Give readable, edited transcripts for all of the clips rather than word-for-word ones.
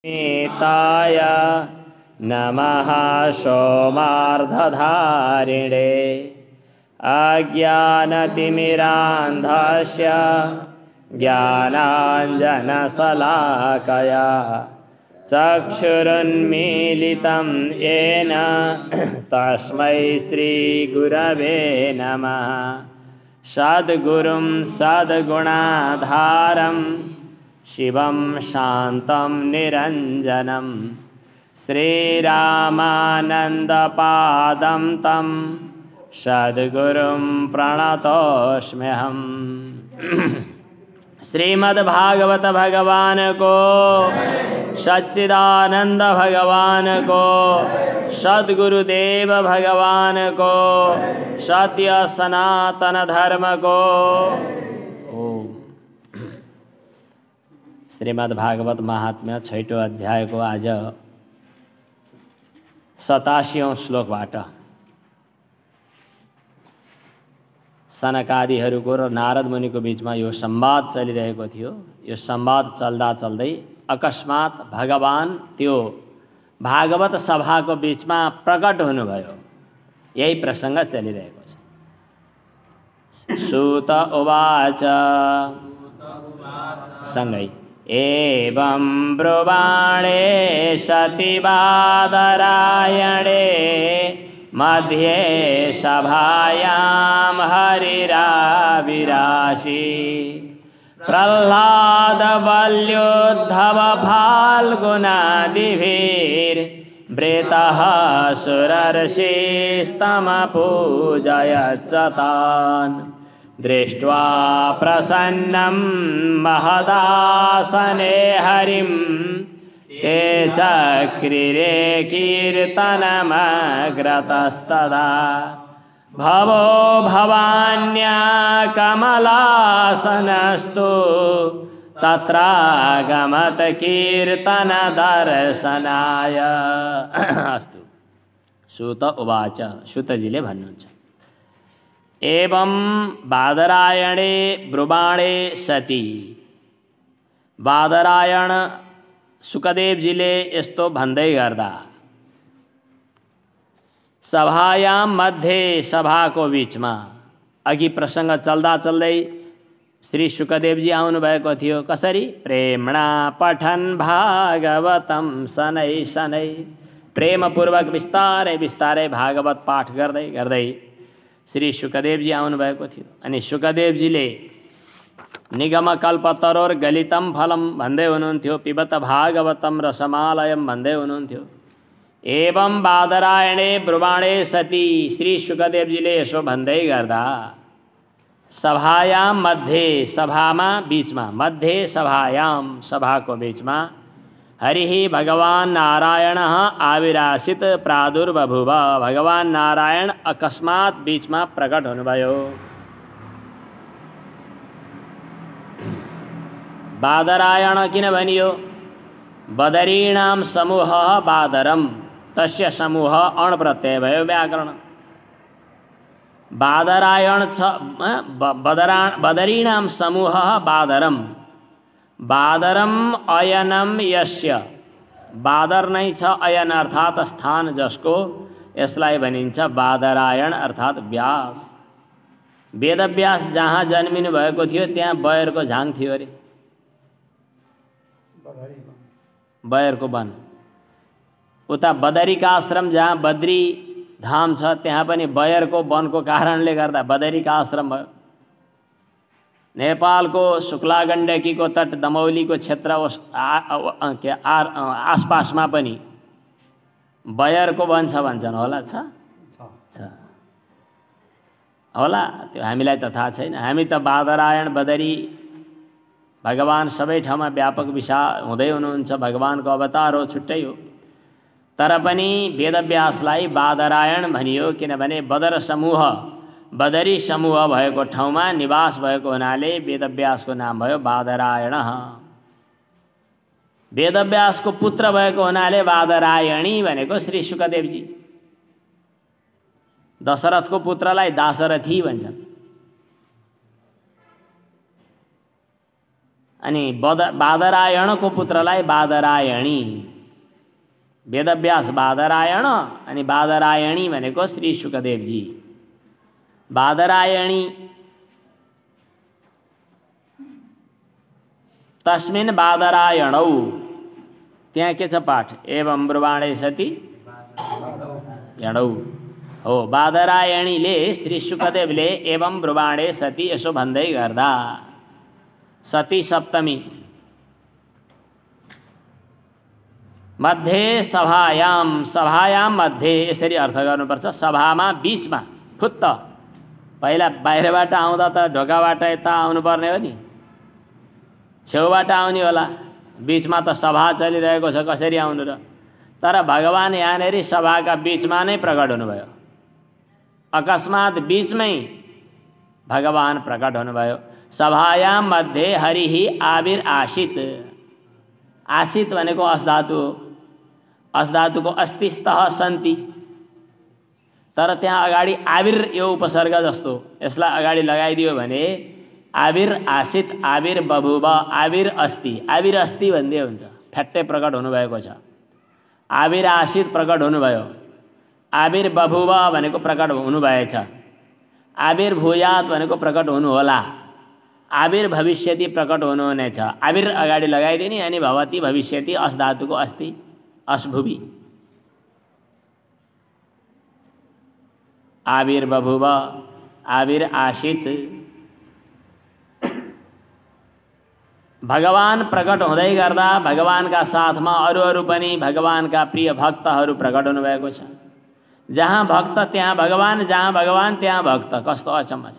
ताय नमः सोमार्धधारिणे अज्ञानतिमिरान्धस्य ज्ञानाञ्जनशलाकया चक्षुरुन्मीलितं येन तस्मै श्रीगुरवे नमः। सद्गुरुं सद्गुणाधारं शिवं शान्तं निरञ्जनं श्रीरामानन्दपादं तं सद्गुरुं प्रणतोऽस्म्यहम्। श्रीमद्भागवत भगवान को, सच्चिदानंद भगवान को, सद्गुरुदेव भगवान को, सत्य सनातन धर्म को। ओम। श्रीमद्भागवत महात्म्य 6ठो अध्याय को आज 87औं श्लोकबाट सनकादिहरूको र नारद मुनिको बीचमा यो संवाद चलिरहेको थियो। यो संवाद चल्दा चल्दै अकस्मात भगवान त्यो भागवत सभाको बीचमा प्रकट हुनुभयो। यही प्रसंग चलिरहेको छ। सूत उवाच सँगै एवं ब्रुवाणे सति बादरायणे मध्ये सभायां हरिराविरासी प्रह्लाद बल्योद्धव फाल्गुनादिभिर्वृतः सुरर्षिस्तमपूजयच्च तान् दृष्ट्वा प्रसन्नं महदासने हरिं ते चक्रिरे कीर्तनमग्रतस्तदा भवो भवान्या कमलासनस्तु तत्रागमत कीर्तन दर्शनाय। अस्तु। सूत उवाच। सूतजीले भन्नुहुन्छ एवं बादरायणे ब्रुवाणे सती। बादरायण सुकदेवजीले यस्तो भन्दै गर्दा सभायां मध्ये सभाको बीचमा अघि प्रसंग चल्दा चल्दै श्री सुकदेवजी आउनु भएको थियो। कसरी? प्रेमणा पठन भागवतम शनै शनै। प्रेमपूर्वक बिस्तारै बिस्तारै भागवत पाठ गर्दै गर्दै श्री सुकदेवजी आउनु भएको थियो। अनि सुकदेवजीले निगम कल्पतरोर गलितम फलम भन्दै हुनुहुन्थ्यो, पिबत भागवतम रसमालयम भन्दै हुनुहुन्थ्यो। एवं बादरायणे ब्रुवाणे सती। श्री सुकदेवजीले यसो भन्दै गर्दा सभायां मध्ये, सभामा बीचमा, मध्ये सभायां सभाको बीचमा हरिः भगवान नारायण आविरासित प्रादुर्बभुव। भगवान नारायण अकस्मात बीचमा प्रकट हुनुभयो। बादरायण किन भनियो? बदरीणाम समूह बादरम, तस्य समूह अण प्रत्यय भयो व्याकरण। बादरायण छ बदरीणाम समूह बादरम। बादरम अयनम यस्य। बादर नै छ अयन अर्थात स्थान जसको, यसलाई भनिन्छ बादरायण अर्थात व्यास। वेदव्यास जहाँ जन्मिनु भएको थियो त्यहाँ बयरको झाङ थियो अरे, बयरको वन। उता बदरीका आश्रम जहाँ बद्री धाम छ त्यहाँ पनि बयरको वनको कारणले गर्दा बदरीका आश्रम भयो। नेपालको शुक्ला गण्डकीको तट दमौलीको क्षेत्र आसपासमा पनि बयरको वन छ भन्छन् होला। छ होला, त्यो हामीलाई त थाहा छैन। हामी त बादरायण बदरी भगवान सबै ठाउँमा व्यापक विशाल हुँदै हुनुहुन्छ। भगवानको अवतार हो, छुट्टै हो। तर पनि वेदव्यासलाई बादरायण भनियो किनभने बदर समूह, बदरी समूह भएको ठाउँमा निवास भएको हुनाले वेदव्यासको नाम भयो बादरायण। वेदव्यासको पुत्र भएको हुनाले बादरायणी भनेको श्री सुकदेवजी। दशरथको पुत्रलाई दाशरथी भन्छन्। अनि बादरायणको पुत्रलाई बादरायणी, वेदव्यास बादरायण अनि बादरायणी भनेको श्री शुकदेवजी। बादरायणी तस्मिन् बादरायणौ, त्यहाँ के छ पाठ, एवं ब्रुवाणे सती यणौ हो। बादरायणीले श्री शुकदेवले एवं ब्रुवाणे सती यसो भन्दै गर्दा सती सप्तमी मध्ये सभायाम, सभायाम मध्ये यसरी अर्थ गर्नुपर्छ। सभामा बीचमा फुत्त, पहिला बाहिरबाट आउँदा त ढोकाबाट यता आउनुपर्ने हो नि, छेउबाट आउने होला, बीचमा त सभा चलिरहेको छ, कसरी आउनु र? तर भगवान यहाँनेरि सभाका बीचमा नै प्रकट हुनुभयो। अकस्मात बीचमै भगवान प्रकट हुनुभयो। सभायाम मध्ये हरिहि आविर आसित, आसित भनेको अस्धातु हो, अस्धातुको अस्तिस्तः सन्ति, तर त्यहाँ अगाडि आविर यो उपसर्ग जस्तो यसलाई अगाडि लगाइदियो भने आविर आसित, आविर बभुव, आविर अस्ति, आविर अस्ति भन्दै हुन्छ, फ्याट्टै प्रकट हुनुभएको छ। आविर आसित प्रकट हुनुभयो, आविर बभुव भनेको प्रकट हुनुभएछ, आविर भूयात भनेको प्रकट हुनुहोला, आविर भविष्यति प्रकट हुनुहुनेछ। आविर अगाडि लगाइदिने अनि भवति भविष्यति अस्धातुको अस्ति अस्भुवि, आविर बभुव, आविर आसित। भगवान प्रकट हुँदै गर्दा भगवानका साथमा अरू अरू पनि भगवानका प्रिय भक्तहरू प्रकट हुनुभएको छ। जहाँ भक्त त्यहाँ भगवान, जहाँ भगवान त्यहाँ भक्त, कस्तो अचम्म छ।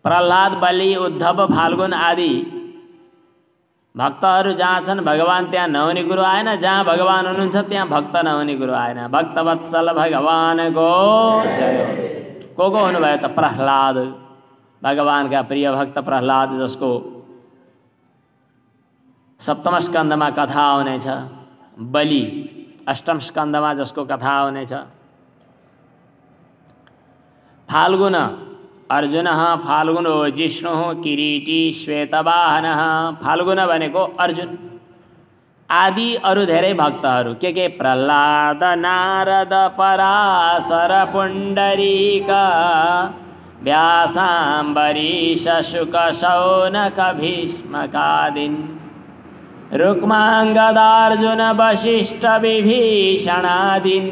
प्रहलाद, बलि, उद्धव, फाल्गुन आदि भक्तहरू जहाँ छन् भगवान त्यहाँ नहुने कुरो आएन, जहाँ भगवान हुनुहुन्छ त्यहाँ भक्त नहुने कुरो आएन। भक्तवत्सल भगवानको जय। को हुनुभयो त? प्रहलाद, भगवानका प्रिय भक्त प्रहलाद, जसको सप्तम स्कन्धमा कथा आउनेछ। बलि अष्टम स्कन्धमा जसको कथा आउनेछ। फाल्गुन अर्जुनः, फाल्गुनो जिष्णुः किरीटी श्वेतवाहनः, फाल्गुन भनेको अर्जुन आदि अरू धेरै भक्तहरू। के प्रहलाद, नारद, पराशर, पुण्डरीक, व्यासाम्बरीश, शुक, शौनक, भीष्मकादीन्, रुक्माङ्गदार्जुन, वसिष्ठ, विभीषणादीन्,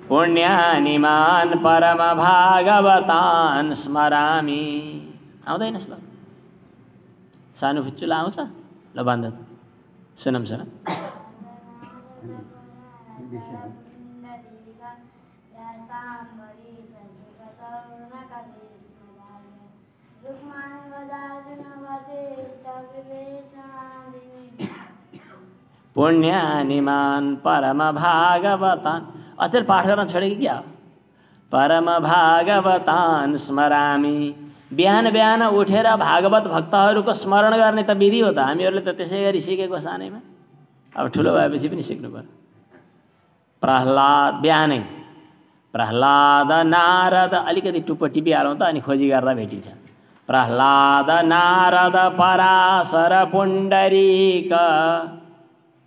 पुण्यानिमान् परम भागवतान् स्मरामि। आउँदैन श्लोक? सानो फुच्चुला आउँछ? ल भन्दा सुनम सुन। पुण्यानिमान् परम भागवतान्, अचेल पाठ गर्न छोडेको क्या? परम भागवतान् स्मरामि। बिहान बिहान उठेर भागवत भक्तहरूको स्मरण गर्ने त विधि हो त, हामीहरूले त त्यसै गरी सिकेको सानैमा, अब ठुलो भएपछि पनि सिक्नु पर्यो। प्रहलाद बिहानै, प्रहलाद, नारद, अलिकति टुप्पो टिपिहालौँ त अनि खोजी गर्दा भेटिन्छ। प्रहलाद, नारद, पराशर, पुण्डरीक।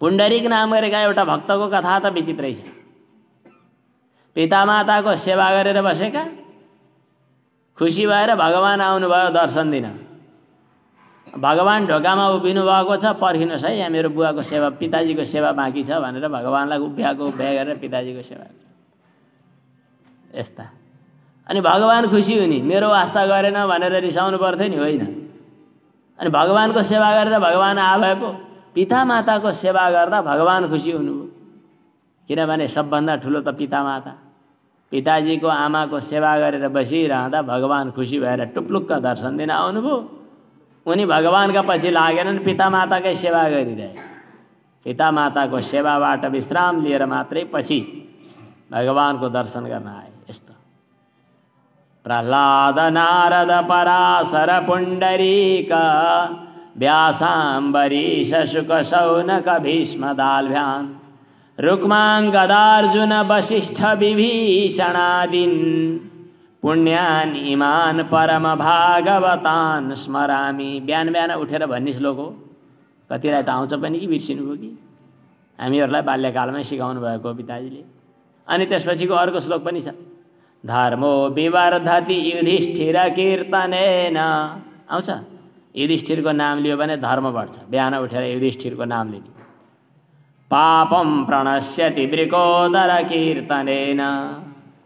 पुण्डरीक नाम गरेका एउटा भक्तको कथा त विचित्रै छ। पितामाताको सेवा गरेर बसेका, खुसी भएर भगवान आउनुभयो दर्शन दिन। भगवान ढोकामा उभिनु भएको छ, पर्खिनुहोस् है, यहाँ मेरो बुवाको सेवा, पिताजीको सेवा बाँकी छ भनेर भगवानलाई उभ्या गरेर पिताजीको सेवा गर्छ। यस्ता अनि भगवान खुसी हुने, मेरो वास्ता गरेन भनेर रिसाउनु पर्थ्यो नि, होइन। अनि भगवानको सेवा गरेर भगवान आए पो पितामाताको सेवा गर्दा भगवान खुसी हुनुभयो। किनभने सबभन्दा ठुलो त पितामाता। पिताजीको आमाको सेवा गरेर बसिरहँदा भगवान खुसी भएर टुप्लुक्क दर्शन दिन आउनुभयो। उनी भगवानका पछि लागेनन्, पितामाताकै सेवा गरिरहे। पितामाताको सेवाबाट विश्राम लिएर मात्रै पछि भगवानको दर्शन गर्न आए। यस्तो प्रहलाद, नारद, पराशर, पुण्डरीक, व्यासाम्बरीश, शुक, शौनक, भीष्म, दाल्भ्यान्, रुक्माङ्गदार्जुन, वसिष्ठ, विभीषणादीन्, पुण्यान इमान परम भागवतान स्मरामी। बिहान बिहान उठेर भन्ने श्लोक हो। कतिलाई त आउँछ पनि कि बिर्सिनुभयो कि। हामीहरूलाई बाल्यकालमै सिकाउनु भएको पिताजीले। अनि त्यसपछिको अर्को श्लोक पनि छ, धर्मो विवर्धति युधिष्ठिर कीर्तनेन। आउँछ, युधिष्ठिरको नाम लियो भने धर्म बढ्छ। बिहान उठेर युधिष्ठिरको नाम लिने। पापम प्रणश्यति वृकोदर कीर्तनेन।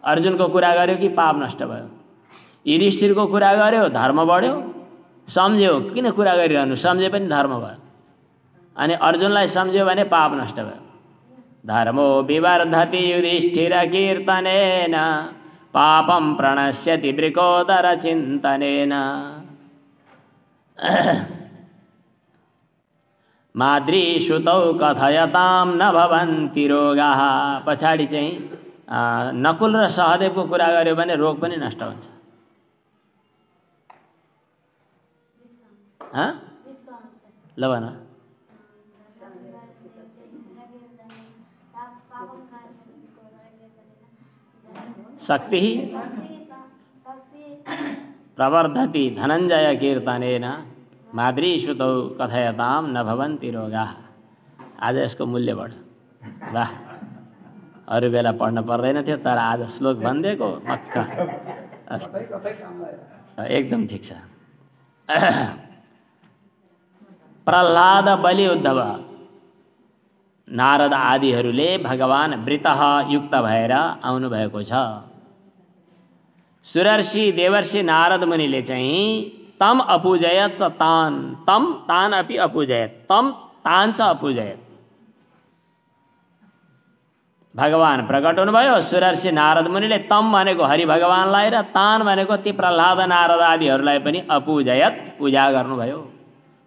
अर्जुनको कुरा गर्यो कि पाप नष्ट भयो। युधिष्ठिरको कुरा गर्यो धर्म बढ्यो। सम्झ्यो किन कुरा गरिरहनु, सम्झे पनि धर्म भयो। अनि अर्जुनलाई सम्झ्यो भने पाप नष्ट भयो। धर्मो विवर्धति युधिष्ठिर कीर्तनेन पापम प्रणश्यति वृकोदर चिन्तनेन। माद्रीसुतौ कथयताम न भवन्ति रोगाः। पछाडि चाहिँ नकुल र सहदेवको कुरा गर्यो भने रोग पनि नष्ट हुन्छ। ल भन। शक्ति प्रवर्धति धनञ्जय कीर्तनेन माद्रीसुतौ कथयताम न भवन्ति रोगाः। आज यसको मूल्य बढ्यो। वाह, अरू बेला पढ्न पर्दैन थियो, तर आज श्लोक भनिदिएको मक्का। एकदम ठिक छ। प्रह्लाद, बलि, उद्धव, नारद आदिहरूले भगवान वृतः युक्त भएर आउनुभएको छ। सुरर्षि देवर्षि नारद मुनिले चाहिँ तम अपूजयत तान, तम तान अपि अपूजयत, तम तान च अपूजयत। भगवान प्रकट हुनुभयो। सुरर्षि नारद मुनिले तम भनेको हरि भगवानलाई र तान भनेको ती प्रह्लाद नारद आदिहरूलाई पनि अपूजयत पूजा गर्नुभयो।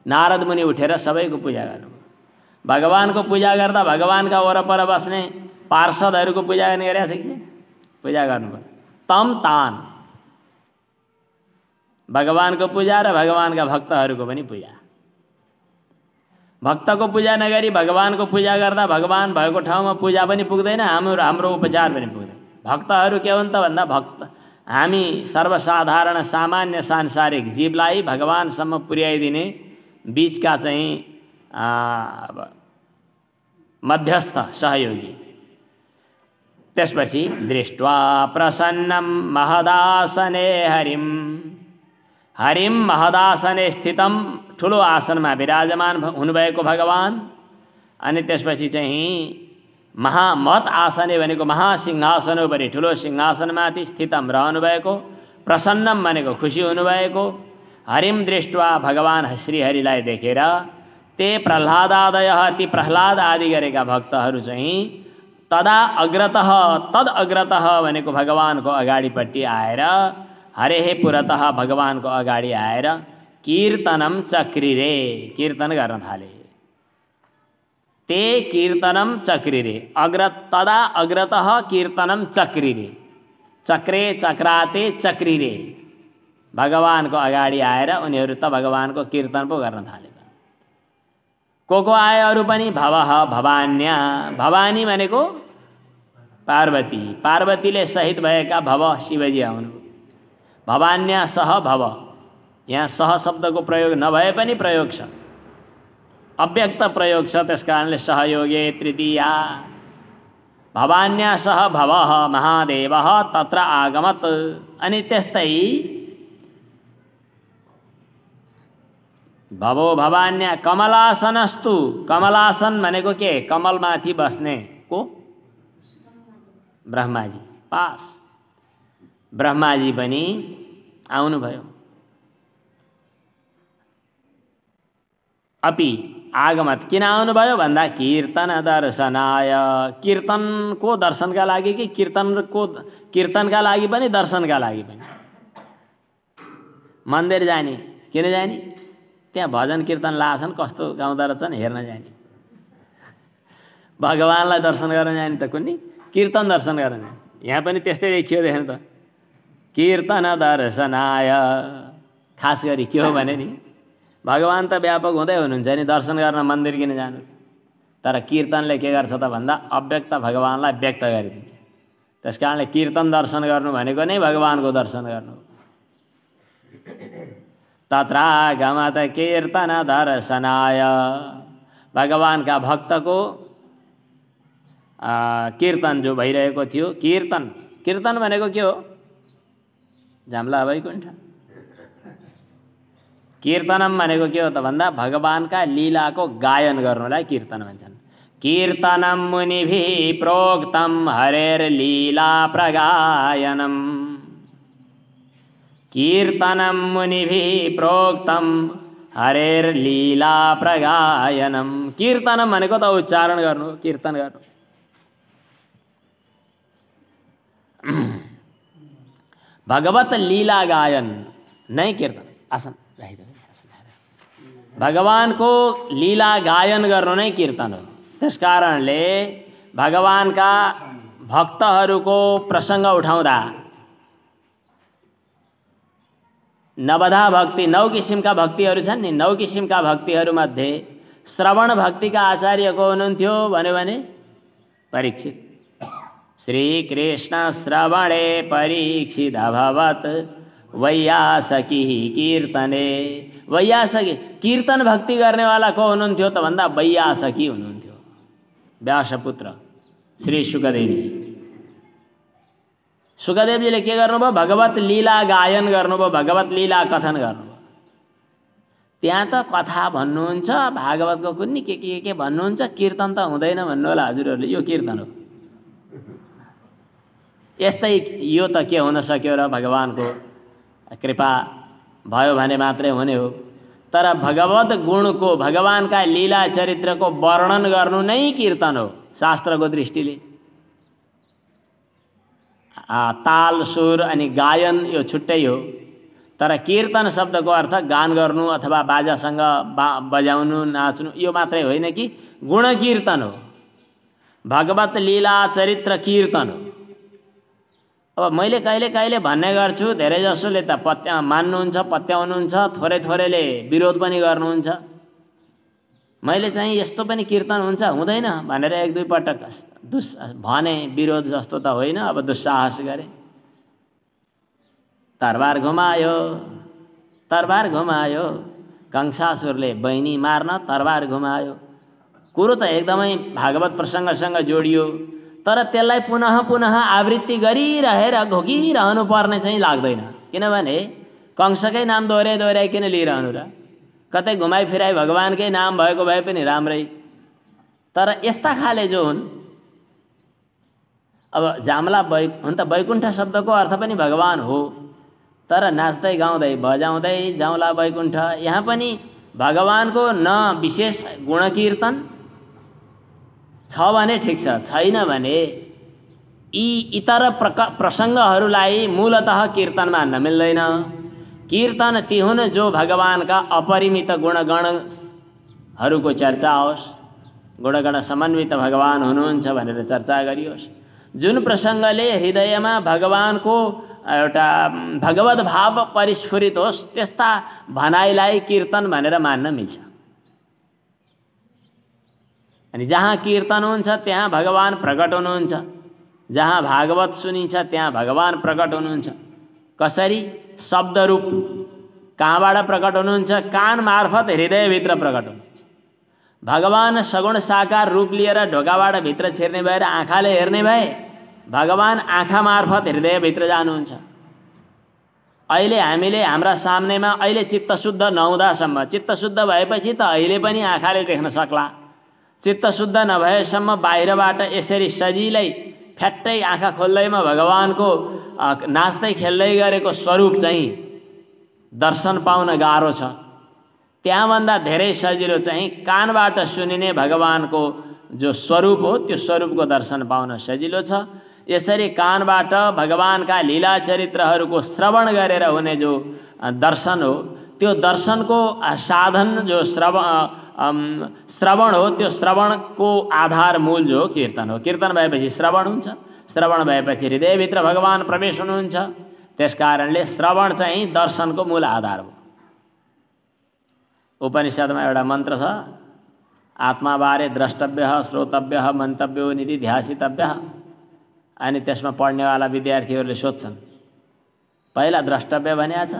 नारद मुनि उठेर सबैको पूजा गर्नुभयो। भगवानको पूजा गर्दा भगवानका वरपर बस्ने पार्षदहरूको पूजा गर्ने गरेका छ कि पूजा गर्नुभयो। तम तान भगवानको पूजा र भगवानका भक्तहरूको पनि पूजा। भक्तको पूजा नगरी भगवानको पूजा गर्दा भगवान भएको ठाउँमा पूजा पनि पुग्दैन, हाम्रो उपचार पनि पुग्दैन। भक्तहरू के हुन् त भन्दा भक्त हामी सर्वसाधारण सामान्य सांसारिक जीवलाई भगवानसम्म पुर्याइदिने बीचका चाहिँ मध्यस्थ सहयोगी। त्यसपछि दृष्ट्वा प्रसन्नम महदासने हरिम, हरिम महदासने स्थितम, ठुलो आसनमा विराजमान हुनुभएको भगवान। अनि त्यसपछि चाहिँ महामत आसने भनेको महासिंहासनोपरि ठुलो सिंहासनमाथि स्थितम रहनुभएको। प्रसन्नम भनेको खुसी हुनुभएको। हरिम दृष्ट्वा भगवान श्रीहरिलाई देखेर ते प्रह्लादादयः, ती प्रह्लाद आदि गरेका भक्तहरू चाहिँ तदा अग्रतः, तद अग्रतः भनेको भगवानको अगाडिपट्टि आएर, हरेः पुरतः भगवानको अगाडि आएर कीर्तनम चक्रिरे, कीर्तन गर्न थाले। ते कीर्तनम चक्रिरे, तदा अग्रतः कीर्तनम चक्रिरे, चक्रे चक्राते चक्रिरे। भगवानको अगाडि आएर उनीहरू त भगवानको कीर्तन पो गर्न थाले। को आए अरू पनि? भवः भवान्या, भवानी भनेको पार्वती, पार्वतीले सहित भएका भव शिवजी आउनु। भवान्या सह भव, यहाँ सह शब्दको प्रयोग नभए पनि प्रयोग छ, अव्यक्त प्रयोग छ, त्यस कारणले सहयोगे तृतीया। भवान्या सह भवः महादेवः तत्र आगमत्। अनि त्यस्तै भवो भवान्या कमलासनस्तु, कमलासन भनेको के? कमलमाथि बस्ने को? ब्रह्माजी। पास ब्रह्माजी पनि आउनुभयो। अपि आगमत, किन आउनुभयो भन्दा कीर्तन दर्शनाय, कीर्तनको दर्शनका लागि कि कीर्तनका लागि पनि दर्शनका लागि पनि। मन्दिर जाने किन जाने? त्यहाँ भजन कीर्तन लाछन्, कस्तो गाउँदो रहेछन् हेर्न जाने। भगवानलाई दर्शन गर्न जाने त कुन्नी, कीर्तन दर्शन गर्न जाने। यहाँ पनि त्यस्तै देखियो देख्नु त, कीर्तन दर्शनाय। खास गरी के हो भने नि भगवान त व्यापक हुँदै हुनुहुन्छ नि, दर्शन गर्न मन्दिर किन जानु? तर कीर्तनले के गर्छ त भन्दा अव्यक्त भगवानलाई व्यक्त गरिदिन्छ। त्यस कारणले कीर्तन दर्शन गर्नु भनेको नै भगवानको दर्शन गर्नु। तत्रागमत कीर्तन दर्शनाय, भगवानका भक्तको कीर्तन जो भइरहेको थियो। कीर्तन भनेको के हो? जाम्ला वैकुण्ठ। कीर्तनम भनेको के हो त भन्दा भगवानका लीलाको गायन गर्नुलाई कीर्तन भन्छन्। कीर्तनम मुनिभिः प्रोक्तम हरेर्लीला प्रगायनम। कीर्तनम मुनिभिः प्रोक्तम हरेर्लीला प्रगायनम। कीर्तनम भनेको त उच्चारण गर्नु, कीर्तन गर्नु। भगवत लीला गायन नै कीर्तन। आसन राखिदिनु। भगवानको लीला गायन गर्नु नै कीर्तन हो। त्यसकारणले भगवानका भक्तहरूको प्रसङ्ग उठाउँदा नवधा भक्ति, 9 किसिमका भक्तिहरू छन् नि। 9 किसिमका भक्तिहरूमध्ये श्रवण भक्तिका आचार्य को हुनुहुन्थ्यो भन्यो भने परीक्षित। श्रीकृष्ण श्रवणे परीक्षित अभवत् वैयासकी कीर्तने। वैयासकी कीर्तन भक्ति गर्नेवाला को हुनुहुन्थ्यो त भन्दा वैयासकी हुनुहुन्थ्यो, व्यासपुत्र श्री शुकदेवजी। शुकदेवजीले के गर्नुभयो? भगवत लीला गायन गर्नुभयो, भगवत लीला कथन गर्नुभयो। त्यहाँ त कथा भन्नुहुन्छ, भागवतको कुन्नी के भन्नुहुन्छ, कीर्तन त हुँदैन भन्नु होला हजुरहरूले। यो कीर्तन हो। यस्तै यो त के हुन सक्यो र? भगवानको कृपा भयो भने मात्रै हुने हो। तर भगवत गुणको, भगवानका लीला चरित्रको वर्णन गर्नु नै कीर्तन हो शास्त्रको दृष्टिले। ताल सुर अनि गायन यो छुट्टै हो। तर कीर्तन शब्दको अर्थ गान गर्नु अथवा बाजासँग बजाउनु, नाच्नु, यो मात्रै होइन कि गुण कीर्तन हो। भगवत लीला चरित्र कीर्तन हो। अब मैले कहिले कहिले भन्ने गर्छु, धेरै जसोले त मान्नुहुन्छ, पत्याउनुहुन्छ, थोरैले विरोध पनि गर्नुहुन्छ। मैले चाहिँ यस्तो पनि कीर्तन हुन्छ हुँदैन भनेर 1-2 पटक भने, विरोध जस्तो त होइन। अब दुस्साहस गरे, तरबार घुमायो, कंसासुरले बहिनी मार्न तरबार घुमायो। कुरो त एकदमै भागवत प्रसङ्गसँग जोडियो, तर त्यसलाई पुनः आवृत्ति गरिरहेर घोकिरहनु पर्ने चाहिँ लाग्दैन। किनभने कंसकै नाम दोहोऱ्याइ किन लिइरहनु र? कतै घुमाइ फिराइ भगवानकै नाम भएको भए पनि राम्रै। तर यस्ता खाले जो हुन्, अब जामला हुन त वैकुण्ठ शब्दको अर्थ पनि भगवान हो। तर नाच्दै गाउँदै बजाउँदै जाउँला वैकुण्ठ, यहाँ पनि भगवानको न विशेष गुणकीर्तन छ भने ठिक छ, छैन भने यी इतर प्रसङ्गहरूलाई मूलतः कीर्तन मान्न मिल्दैन। कीर्तन ती हुन् जो भगवानका अपरिमित गुणगणहरूको चर्चा होस्, गुणगण समन्वित भगवान हुनुहुन्छ भनेर चर्चा गरियोस्। जुन प्रसङ्गले हृदयमा भगवानको एउटा भगवत भाव परिस्फुरित होस्, त्यस्ता भनाइलाई कीर्तन भनेर मान्न मिल्छ। अनि जहाँ कीर्तन हुन्छ त्यहाँ भगवान प्रकट हुनुहुन्छ, जहाँ भागवत सुनिन्छ त्यहाँ भगवान प्रकट हुनुहुन्छ। कसरी? शब्द रूप। कहाँबाट प्रकट हुनुहुन्छ? कान मार्फत हृदयभित्र प्रकट हुनुहुन्छ। भगवान सगुण साकार रूप लिएर ढोकाबाट भित्र छिर्ने भएर आँखाले हेर्ने भए भगवान आँखा मार्फत हृदयभित्र जानुहुन्छ। अहिले हामीले हाम्रा सामनेमा अहिले चित्त शुद्ध नहुँदासम्म, चित्त शुद्ध भएपछि त अहिले पनि आँखाले देख्न सक्ला। चित्त शुद्ध नभएसम्म बाहिरबाट यसरी सजिलै फ्याट्टै आँखा खोल्दैमा भगवानको नाच्दै खेल्दै गरेको स्वरूप चाहिँ दर्शन पाउन गाह्रो छ। त्यहाँभन्दा धेरै सजिलो चाहिँ कानबाट सुनिने भगवानको जो स्वरूप हो त्यो स्वरूपको दर्शन पाउन सजिलो छ। यसरी कानबाट भगवानका लीला चरित्रहरूको श्रवण गरेर हुने जो दर्शन हो, त्यो दर्शनको साधन जो श्रवण हो, त्यो श्रवणको आधार मूल जो कीर्तन हो। कीर्तन भएपछि श्रवण हुन्छ, श्रवण भएपछि हृदयभित्र भगवान प्रवेश हुनुहुन्छ। त्यसकारणले श्रवण चाहिँ दर्शनको मूल आधार हो। उपनिषदमा एउटा मन्त्र छ, आत्माबारे द्रष्टव्य श्रोतव्य मन्तव्यो निधि ध्यासितव्य। अनि त्यसमा पढ्नेवाला विद्यार्थीहरूले सोध्छन् पहिला द्रष्टव्य भनेको छ,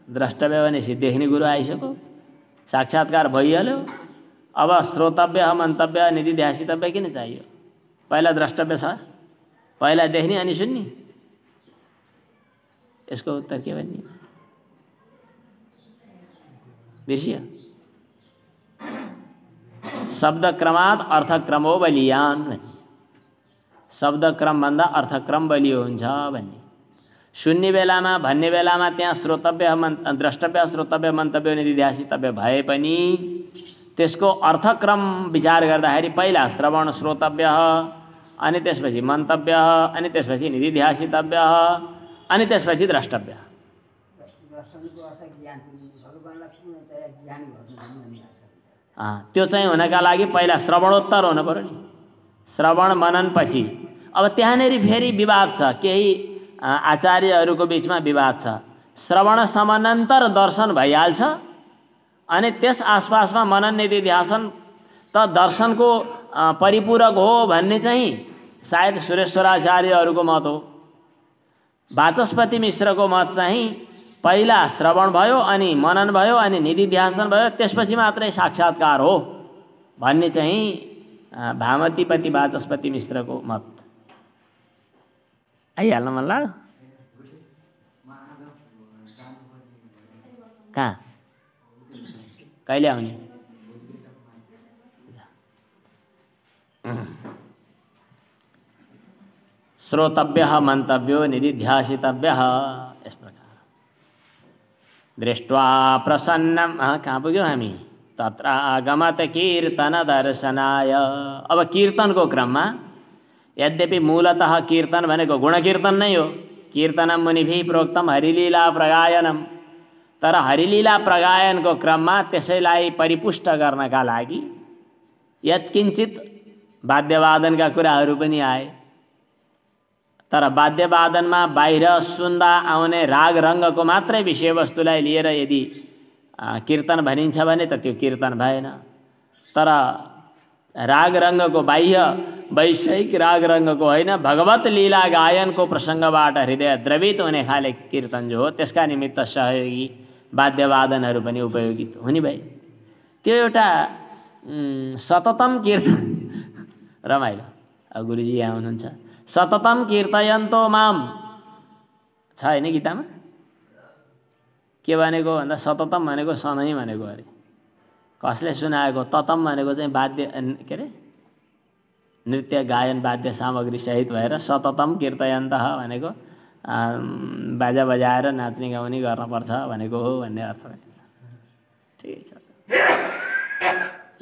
द्रष्टव्य भनेपछि देख्ने गुरु आइसक्यो, साक्षात्कार भइहाल्यो, अब श्रोतव्य मन्तव्य निधिध्यासितव्य किन चाहियो? पहिला द्रष्टव्य छ, पहिला देख्ने अनि सुन्ने। यसको उत्तर के भन्ने? बिर्सियो? शब्दक्रमात् अर्थक्रमो बलियान भन्ने, शब्दक्रमभन्दा अर्थक्रम बलियो हुन्छ भन्ने। सुन्ने बेलामा भन्ने बेलामा त्यहाँ श्रोतव्य द्रष्टव्य श्रोतव्य मन्तव्य निधिध्यासितव्य भए पनि त्यसको अर्थक्रम विचार गर्दाखेरि पहिला श्रवण श्रोतव्य, अनि त्यसपछि मन्तव्य, अनि त्यसपछि निधिध्यासितव्य, अनि त्यसपछि द्रष्टव्य। त्यो चाहिँ हुनका लागि पहिला श्रवणोत्तर हुनु पर्यो नि, श्रवण मनन पछि। अब त्यहाँनेरि फेरि विवाद छ, केही आचार्यहरूको बिचमा विवाद छ। श्रवण समानान्तर दर्शन भइहाल्छ अनि त्यस आसपासमा मनन निधिध्यासन त दर्शनको परिपूरक हो भन्ने चाहिँ सायद सुरेश्वराचार्यहरूको मत हो। वाचस्पति मिश्रको मत चाहिँ पहिला श्रवण भयो अनि मनन भयो अनि निधिध्यासन भयो त्यसपछि मात्रै साक्षात्कार हो भन्ने चाहिँ भामतीपति वाचस्पति मिश्रको मत। आइहाल्न मन लाग्यो? कहाँ कहिले आउने? श्रोतव्यः मन्तव्यो निधिध्यासितव्यः। यस प्रकार दृष्ट्वा प्रसन्नम। कहाँ पुग्यौँ हामी? तत्र आगमत कीर्तन दर्शनाय। अब कीर्तनको क्रममा यद्यपि मूलतः कीर्तन भनेको गुणकीर्तन नै हो, कीर्तनम मुनिभिः प्रोक्तम हरिलीला प्रगायनम, तर हरिलीला प्रगायनको क्रममा त्यसैलाई परिपुष्ट गर्नका लागि यत्किञ्चित वाद्यवादनका कुराहरू पनि आए। तर वाद्यवादनमा बाहिर सुन्दा आउने राग रङ्गको मात्रै विषयवस्तुलाई लिएर यदि कीर्तन भनिन्छ भने त त्यो कीर्तन भएन। तर राग रङ्गको बाह्य वैषयिक राग रङ्गको होइन, भगवत लीला गायनको प्रसङ्गबाट हृदय द्रवित हुने खाले कीर्तन जो हो त्यसका निमित्त सहयोगी वाद्यवादनहरू पनि उपयोगी हुने भए। त्यो एउटा सततम कीर्तन रमाइलो। अब गुरुजी यहाँ हुनुहुन्छ। सततम कीर्तयन्तो माम छ होइन गीतामा? के भनेको भन्दा सततम भनेको सधैँ भनेको अरे। कसले सुनाएको? ततम भनेको चाहिँ वाद्य के अरे नृत्य गायन वाद्य सामग्री सहित भएर सततम कीर्तयन्तः भनेको बाजा बजाएर नाच्ने गाउने गर्नुपर्छ भनेको हो भन्ने अर्थ हो। ठिकै छ।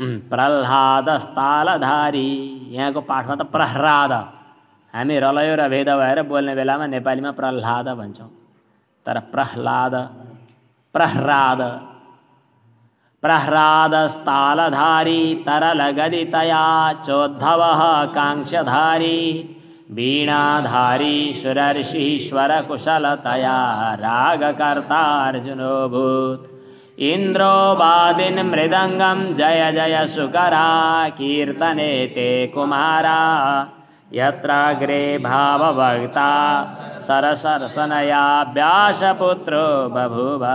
प्रह्लादस्तालधारी, यहाँको पाठमा त प्रह्लाद, हामी रलयो र भेद भएर बोल्ने बेलामा नेपालीमा प्रह्लाद भन्छौँ, तर प्रह्लाद प्रह्लाद प्रह्लादस्तालधारी तरलगदितया चोद्धवः कांक्षधारी वीणाधारी सुरर्षीश्वरकुशलतया रागकर्तार्जुनोऽभूत् इन्द्रो वादिन् मृदङ्गं जय जय सुकरा कीर्तने ते कुमारा यत्राग्रे भावभक्ता सरसरचनया व्यासपुत्रो बभूव।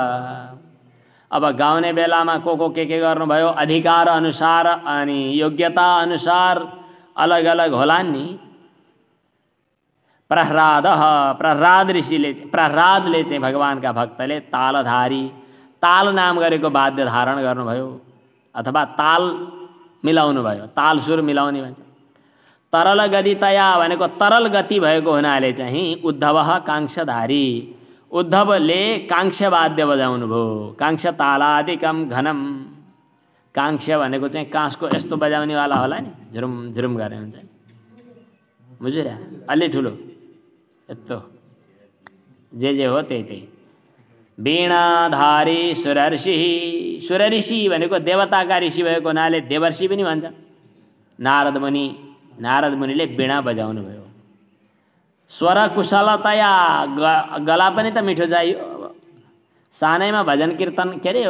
अब गाउने बेलामा को के गर्नुभयो अधिकार अनुसार अनि योग्यता अनुसार अलग अलग होलान् नि। प्रह्लाद ऋषिले प्रह्लादले चाहिँ भगवानका भक्तले तालधारी, ताल नाम गरेको वाद्य धारण गर्नुभयो अथवा ताल मिलाउनु भयो, ताल सुर मिलाउने भन्छ। तरल गदितया भनेको तरल गति भएको हुनाले चाहिँ उद्धवः कांक्षधारी, उद्धवले कांक्ष्य वाद्य बजाउनु भयो। कांक्ष्य तालादिकम घनम, कांक्ष्य भनेको चाहिँ काँसको यस्तो बजाउनेवाला होला नि, झुरुम झुरुम गर्ने हुन्छ, बुझिरह्यो? अलि ठुलो यस्तो जे हो त्यही त्यही। वीणाधारी सुरर्षि, सुरऋषि भनेको देवताका ऋषि भएको हुनाले देवर्षि पनि भन्छ। नारद मुनिले वीणा बजाउनु भयो। स्वर कुशलतया, गला पनि त मिठो चाहियो। अब सानैमा भजन कीर्तन के अरे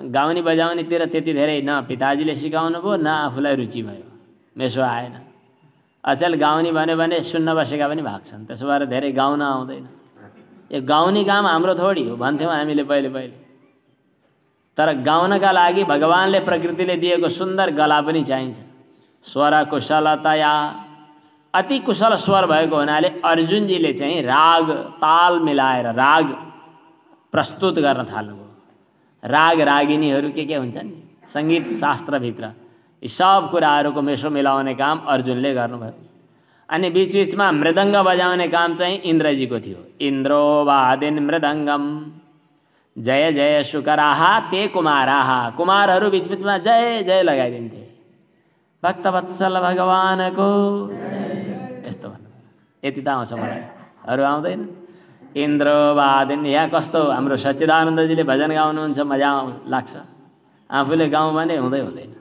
गाउने बजाउनेतिर त्यति धेरै न पिताजीले सिकाउनु भयो न आफूलाई रुचि भयो, मेसो आएन। अचेल गाउने भन्यो भने सुन्न बसेका पनि भाग्छन्। त्यसो भएर धेरै गाउन आउँदैन। यो गाउने काम हाम्रो थोडी हो भन्थ्यौँ हामीले पहिले पहिले। तर गाउनका लागि भगवानले प्रकृतिले दिएको सुन्दर गला पनि चाहिन्छ। स्वर कुशलतया, अति कुशल स्वर भएको हुनाले अर्जुनजीले चाहिँ राग ताल मिलाएर राग प्रस्तुत गर्न थाल्नुभयो। राग रागिनीहरू के हुन्छन् सङ्गीत शास्त्रभित्र, यी सब कुराहरूको मेसो मिलाउने काम अर्जुनले गर्नुभयो। अनि बीचबीचमा मृदङ्ग बजाउने काम चाहिँ इन्द्रजीको थियो। इन्द्रो वादिन मृदङ्गम जय जय शुकराहा ते कुमाराहा, कुमारहरू बीचबीचमा जय जय लगाइदिन्थे। भक्तवत्सल भगवानको यस्तो भन्नु, यति त आउँछ मलाई, अरू आउँदैन। इन्द्रो वादिन, यहाँ कस्तो हाम्रो सच्चिदानन्दजीले भजन गाउनुहुन्छ, मजा लाग्छ। आफूले गाउँ भने हुँदैन।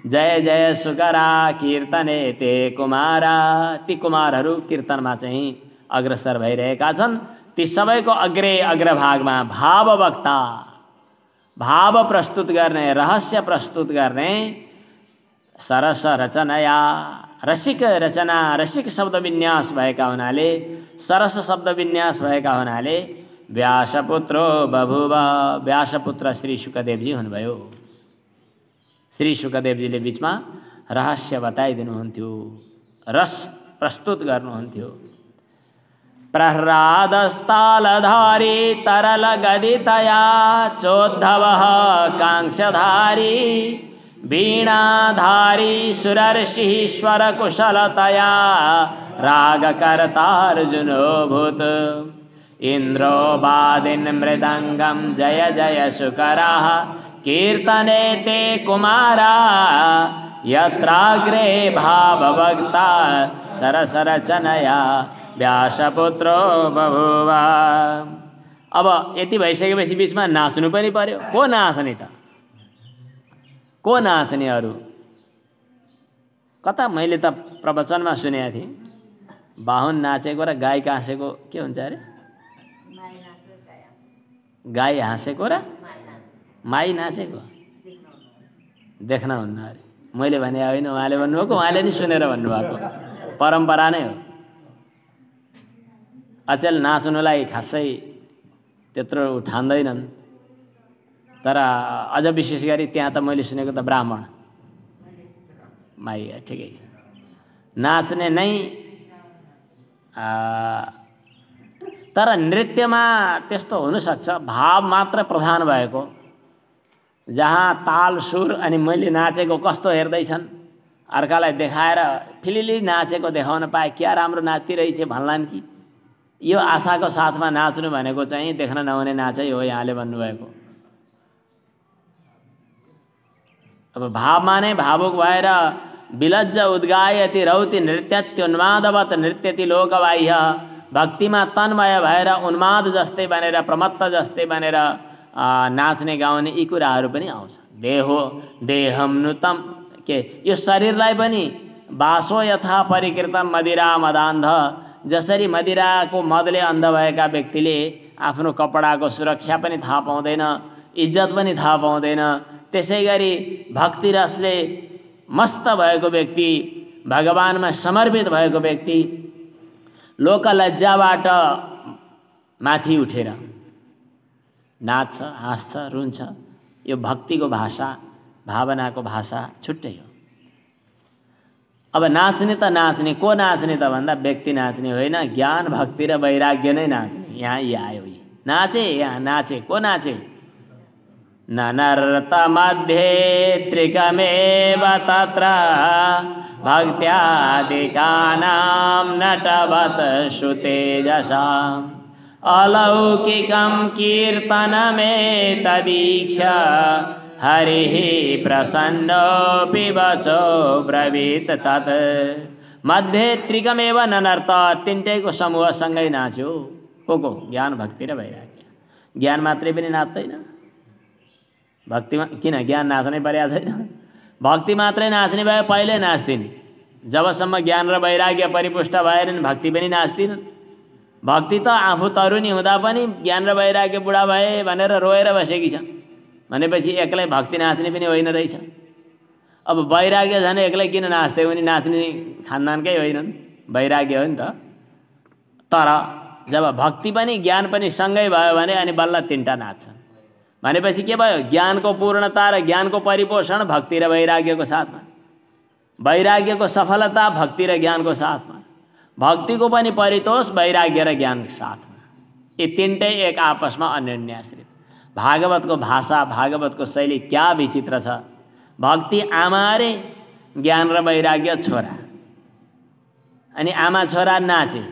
जय जय सुकरा कीर्तने ते कुमारा, ती कुमारहरू कीर्तनमा चाहिँ अग्रसर भइरहेका छन्। ती सबैको अग्रभागमा भाववक्ता, भाव प्रस्तुत गर्ने, रहस्य प्रस्तुत गर्ने सरस रचनाया, रसिक रचना, रसिक शब्द विन्यास भएका हुनाले, सरस शब्द विन्यास भएका हुनाले व्यासपुत्रो बभुव, व्यासपुत्र श्री शुकदेवजी हुनुभयो। श्री शुकदेवजीले बिचमा रहस्य बताइदिनुहुन्थ्यो, रस प्रस्तुत गर्नुहुन्थ्यो। प्रह्लादस्तालधारी तरल गदितया चोद्धवः कांक्षधारी वीणाधारी सुरर्षिश्वर कुशलतया रागकर्तार्जुनोऽभूत्। इन्द्रो वादिन् मृदङ्गं जय जय शुकराः कीर्तने ते कुमारा यत्राग्रे भावभक्ता सरसरचनया व्यासपुत्रो बभुव। अब यति भइसकेपछि बिचमा नाच्नु पनि पर्यो। को नाच्ने त? को नाच्ने? अरू कता मैले त प्रवचनमा सुनेको थिएँ, बाहुन नाचेको र गाई हाँसेको के हुन्छ अरे? गाई हाँसेको र माई नाचेको देख्न हुन्न अरे। मैले भने होइन, उहाँले भन्नुभएको, उहाँले नि सुनेर भन्नुभएको, परम्परा नै हो। अचेल नाच्नुलाई खासै त्यत्रो ठान्दैनन्, तर अझ विशेष गरी त्यहाँ त मैले सुनेको त ब्राह्मण माई ठिकै छ। नाच्ने नै तर नृत्यमा त्यस्तो हुनसक्छ भाव मात्र प्रधान भएको, जहाँ ताल सुर अनि मैले नाचेको कस्तो हेर्दैछन्, अर्कालाई देखाएर फिलिली नाचेको देखाउन पाए क्या राम्रो नाचिरहेछ भन्लान् कि, यो आशाको साथमा नाच्नु भनेको चाहिँ देख्न नहुने नाचै हो यहाँले भन्नुभएको। अब भावमा नै भावुक भएर विलज्ज उद्गायति रौति नृत्यत्युन्मादवत नृत्यति लोकबाह्य, भक्तिमा तन्मय भएर उन्माद जस्तै बनेर प्रमत्त जस्तै बनेर नाच्ने गाउने यी कुराहरू पनि आउँछ। देहो देहम नुतम के, यो शरीरलाई पनि बासो यथा परिकृतम मदिरा मदान्ध, जसरी मदिराको मदले अन्ध भएका व्यक्तिले आफ्नो कपडाको सुरक्षा पनि थाहा पाउँदैन, इज्जत पनि थाहा पाउँदैन, त्यसै गरी भक्ति रसले मस्त भएको व्यक्ति, भगवानमा समर्पित भएको व्यक्ति लोकलज्जाबाट माथि उठेर नाच्छ, हाँस्छ, रुन्छ। यो भक्तिको भाषा, भावनाको भाषा छुट्टै हो। अब नाच्ने त नाच्ने, को नाच्ने त भन्दा व्यक्ति नाच्ने होइन, ज्ञान भक्ति र वैराग्य नै नाच्ने। यहाँ यी आयो, यी नाचे, यहाँ नाचे। को नाचे? ननर्तमध्ये त्रिकमेव तत्र भक्त्यादिकानां नटवत् श्रुतेजसाम् अलौकिकं कीर्तनमेतदीक्ष्य हरिः प्रसन्नोऽपि वचो ब्रवीत तत्। मध्ये त्रिकमेव ननर्त, तिनटैको समूहसँगै नाच्यो। को ज्ञान भक्ति र वैराग्य। ज्ञान मात्रै पनि नाच्दैन, भक्तिमा किन ज्ञान नाच्नै परेको छैन? भक्ति मात्रै नाच्ने भए पहिले नाच्थिन्। जबसम्म ज्ञान र वैराग्य परिपुष्ट भएनन् भक्ति पनि नाच्दिनन्। भक्ति त आफू तरुणी हुँदा पनि ज्ञान र वैराग्य बुढा भए भनेर रोएर बसेकी छ भनेपछि एक्लै भक्ति नाच्ने पनि होइन रहेछ। अब वैराग्य झन् एक्लै किन नाच्थे, उनी नाच्ने खानदानकै होइनन्, वैराग्य हो नि त। तर जब भक्ति पनि ज्ञान पनि सँगै भयो भने अनि बल्ल तिनवटा नाच्छन् भनेपछि के भयो, ज्ञानको पूर्णता र ज्ञानको परिपोषण भक्ति र वैराग्यको साथमा, वैराग्यको सफलता भक्ति र ज्ञानको साथमा, भक्तिको पनि परितोष वैराग्य र ज्ञानको साथमा। यी तिनटै एक आपसमा अन्योन्याश्रित। भागवतको भाषा, भागवतको शैली क्या विचित्र छ। भक्ति आमा रे, ज्ञान र वैराग्य छोरा, अनि आमा छोरा नाचे,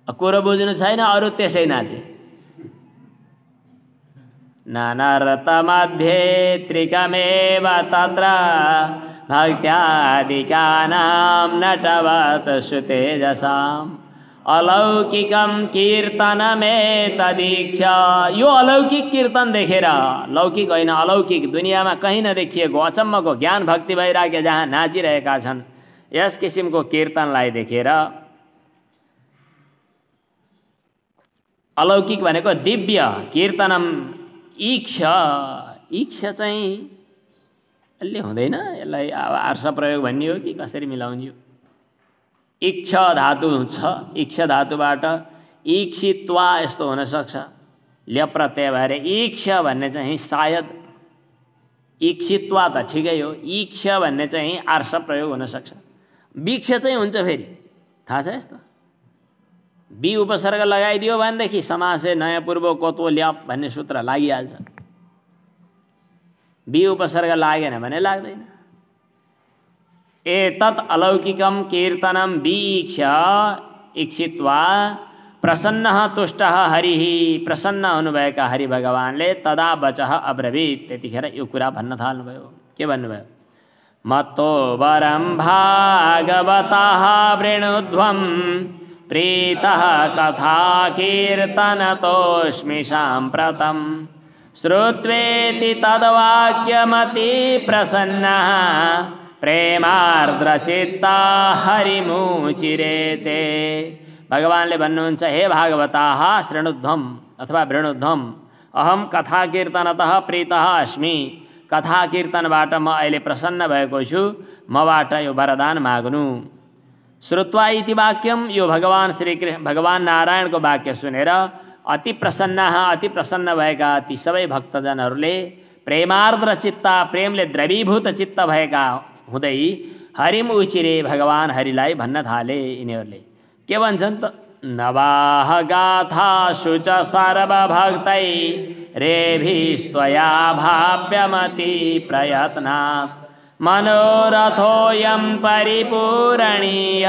कुरो बुझ्नु छैन, अरू त्यसै नाचे। नानर्तमध्ये त्रिकमेव तत्र भक्त्यादिकानां नटवत् सुतेजसाम् अलौकिकम कीर्तनमेतदीक्षा। यो अलौकिक कीर्तन देखेर, लौकिक होइन अलौकिक, दुनियाँमा कहीँ नदेखिएको अचम्मको ज्ञान भक्ति वैराग्य जहाँ नाचिरहेका छन्, यस किसिमको कीर्तनलाई देखेर, अलौकिक भनेको दिव्य, कीर्तनम ईक्षा, ईक्षा चाहिँ यसले हुँदैन, यसलाई आर्ष प्रयोग भन्ने हो कि कसरी मिलाउने हो। इक्ष धातु छ, इक्ष धातुबाट ईक्षित्वा यस्तो हुन सक्छ, ल्य प्रत्यय भएर ईक्ष भन्ने चाहिँ सायद, ईक्षित्वा त ठिकै हो, ईक्ष भन्ने चाहिँ आर्ष प्रयोग हुन सक्छ। वृक्ष चाहिँ हुन्छ फेरि, थाहा छ यस्तो। बी उपसर्ग लगाइदियो भनेदेखि समासे नयाँ पूर्व कोत्व ल्याप भन्ने सूत्र लागिहाल्छ। बी उपसर्ग लागेन भने लाग्दैन। एतत् अलौकिकम कीर्तनम वीक्ष्य इक्षित्वा प्रसन्नः तुष्टः हरिः, प्रसन्न हुनुभएका हरि भगवानले तदा वचः अब्रवीत्, त्यतिखेर यो कुरा भन्न थाल्नुभयो। के भन्नुभयो? मत्तो वरं भागवतः वृणुध्वं प्रीतः कथा कीर्तनतोऽस्मि साम्प्रतं श्रुत्वेति तद्वाक्यमति प्रसन्नः प्रेमार्द्रचित्ता हरिमुचिरेते। भगवानले भन्नुहुन्छ, हे भागवताः शृणुध्वम अथवा वृणुध्वम, अहम कथा कीर्तनतः प्रीतः अस्मि, कथा कीर्तनबाट म अहिले प्रसन्न भएको छु, मबाट यो वरदान माग्नु। श्रुत्वा इति वाक्यम, यो भगवान भगवान नारायणको वाक्य सुनेर अति प्रसन्न भएका ती सबै भक्तजनहरूले प्रेमार्द्र चित्ता, प्रेमले द्रवीभूत चित्त भएका हुँदै हरिम उचिरे, भगवान हरिलाई भन्न थाले। यिनीहरूले के भन्छन् त? नवाह गाथासु च सर्वभक्तै रेभिस्त्वया भाव्यमति प्रयत्नात् मनोरथोऽयं परिपूरणीय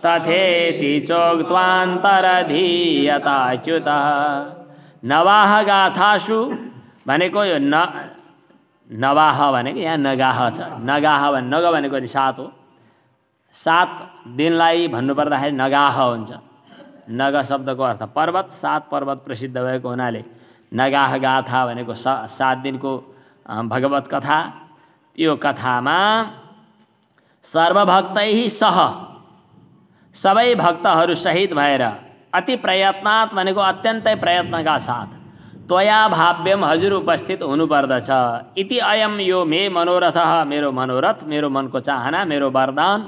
तथेति चोक्त्वान्तरधीयताच्युतः। नवाह गाथासु भनेको यो नवाह भनेको यहाँ नगाह छ, नगाह नग भनेको नि 7 हो। 7 दिनलाई भन्नुपर्दाखेरि नगाह हुन्छ। नग शब्दको अर्थ पर्वत, 7 पर्वत प्रसिद्ध भएको हुनाले नगाह गाथा भनेको 7 दिनको भगवत कथा। यो कथामा सर्वभक्तै सह, सबै भक्तहरू सहित भएर, अति प्रयत्नात् भनेको अत्यन्तै प्रयत्नका साथ, त्वया भाव्यम हजुर उपस्थित हुनुपर्दछ। इति अयम यो मे मनोरथः, मेरो मनोरथ, मेरो मनको चाहना, मेरो वरदान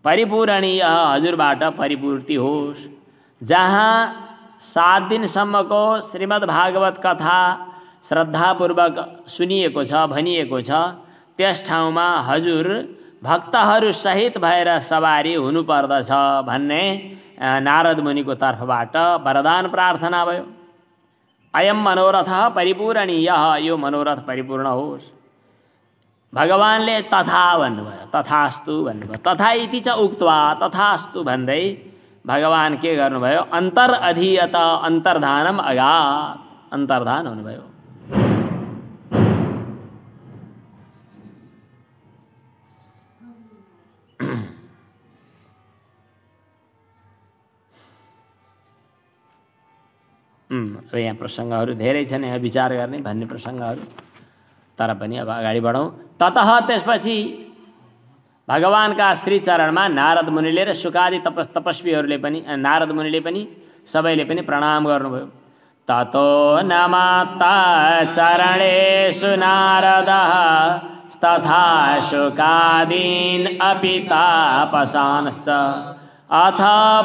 परिपूरणीय, हजुरबाट परिपूर्ति होस्। जहाँ 7 दिनसम्मको श्रीमद् भागवत कथा श्रद्धापूर्वक सुनिएको छ, भनिएको छ, त्यस ठाउँमा हजुर भक्तहरू सहित भएर सवारी हुनुपर्दछ भन्ने नारद मुनिको तर्फबाट वरदान प्रार्थना भयो। अयम मनोरथः परिपूरणीय, यो मनोरथ परिपूर्ण होस्। भगवानले तथा भन्नुभयो, तथास्तु भन्नुभयो। तथा इति च उक्त्वा, तथास्तु भन्दै भगवान के गर्नुभयो? अन्तर अधीयत, अन्तर्धानम अगात्, अन्तर्धान हुनुभयो। अब यहाँ प्रसङ्गहरू धेरै छन्, यहाँ विचार गर्ने भन्ने प्रसङ्गहरू, तर पनि अब अगाडि बढौँ। ततः त्यसपछि भगवानका श्री चरणमा नारद मुनिले र सुकादि तपस्वीहरूले पनि, नारद मुनिले पनि सबैले पनि प्रणाम गर्नुभयो। ततो नमत चरणेषु नारदः तथा शुकादीन् अपि तापसांश्च अथ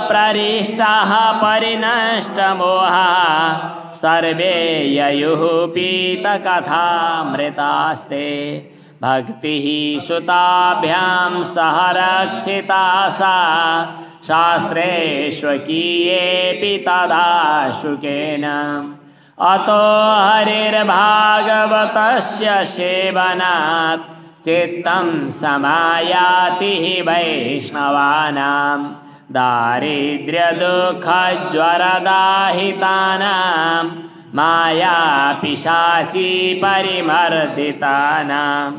प्ररिष्टाः परिनष्टमोहाः सर्वे ययुः पीतकथामृतास्ते भक्तिः सुताभ्यां सह रक्षिता सा शास्त्रेष्वकीयेऽपि तदा शुकेन अतो हरिर्भागवतस्य सेवनात् चित्तं समायाति हि वैष्णवानां दारिद्र्यदुःखज्वरदाहितानां मायापिशाची परिमर्दितानां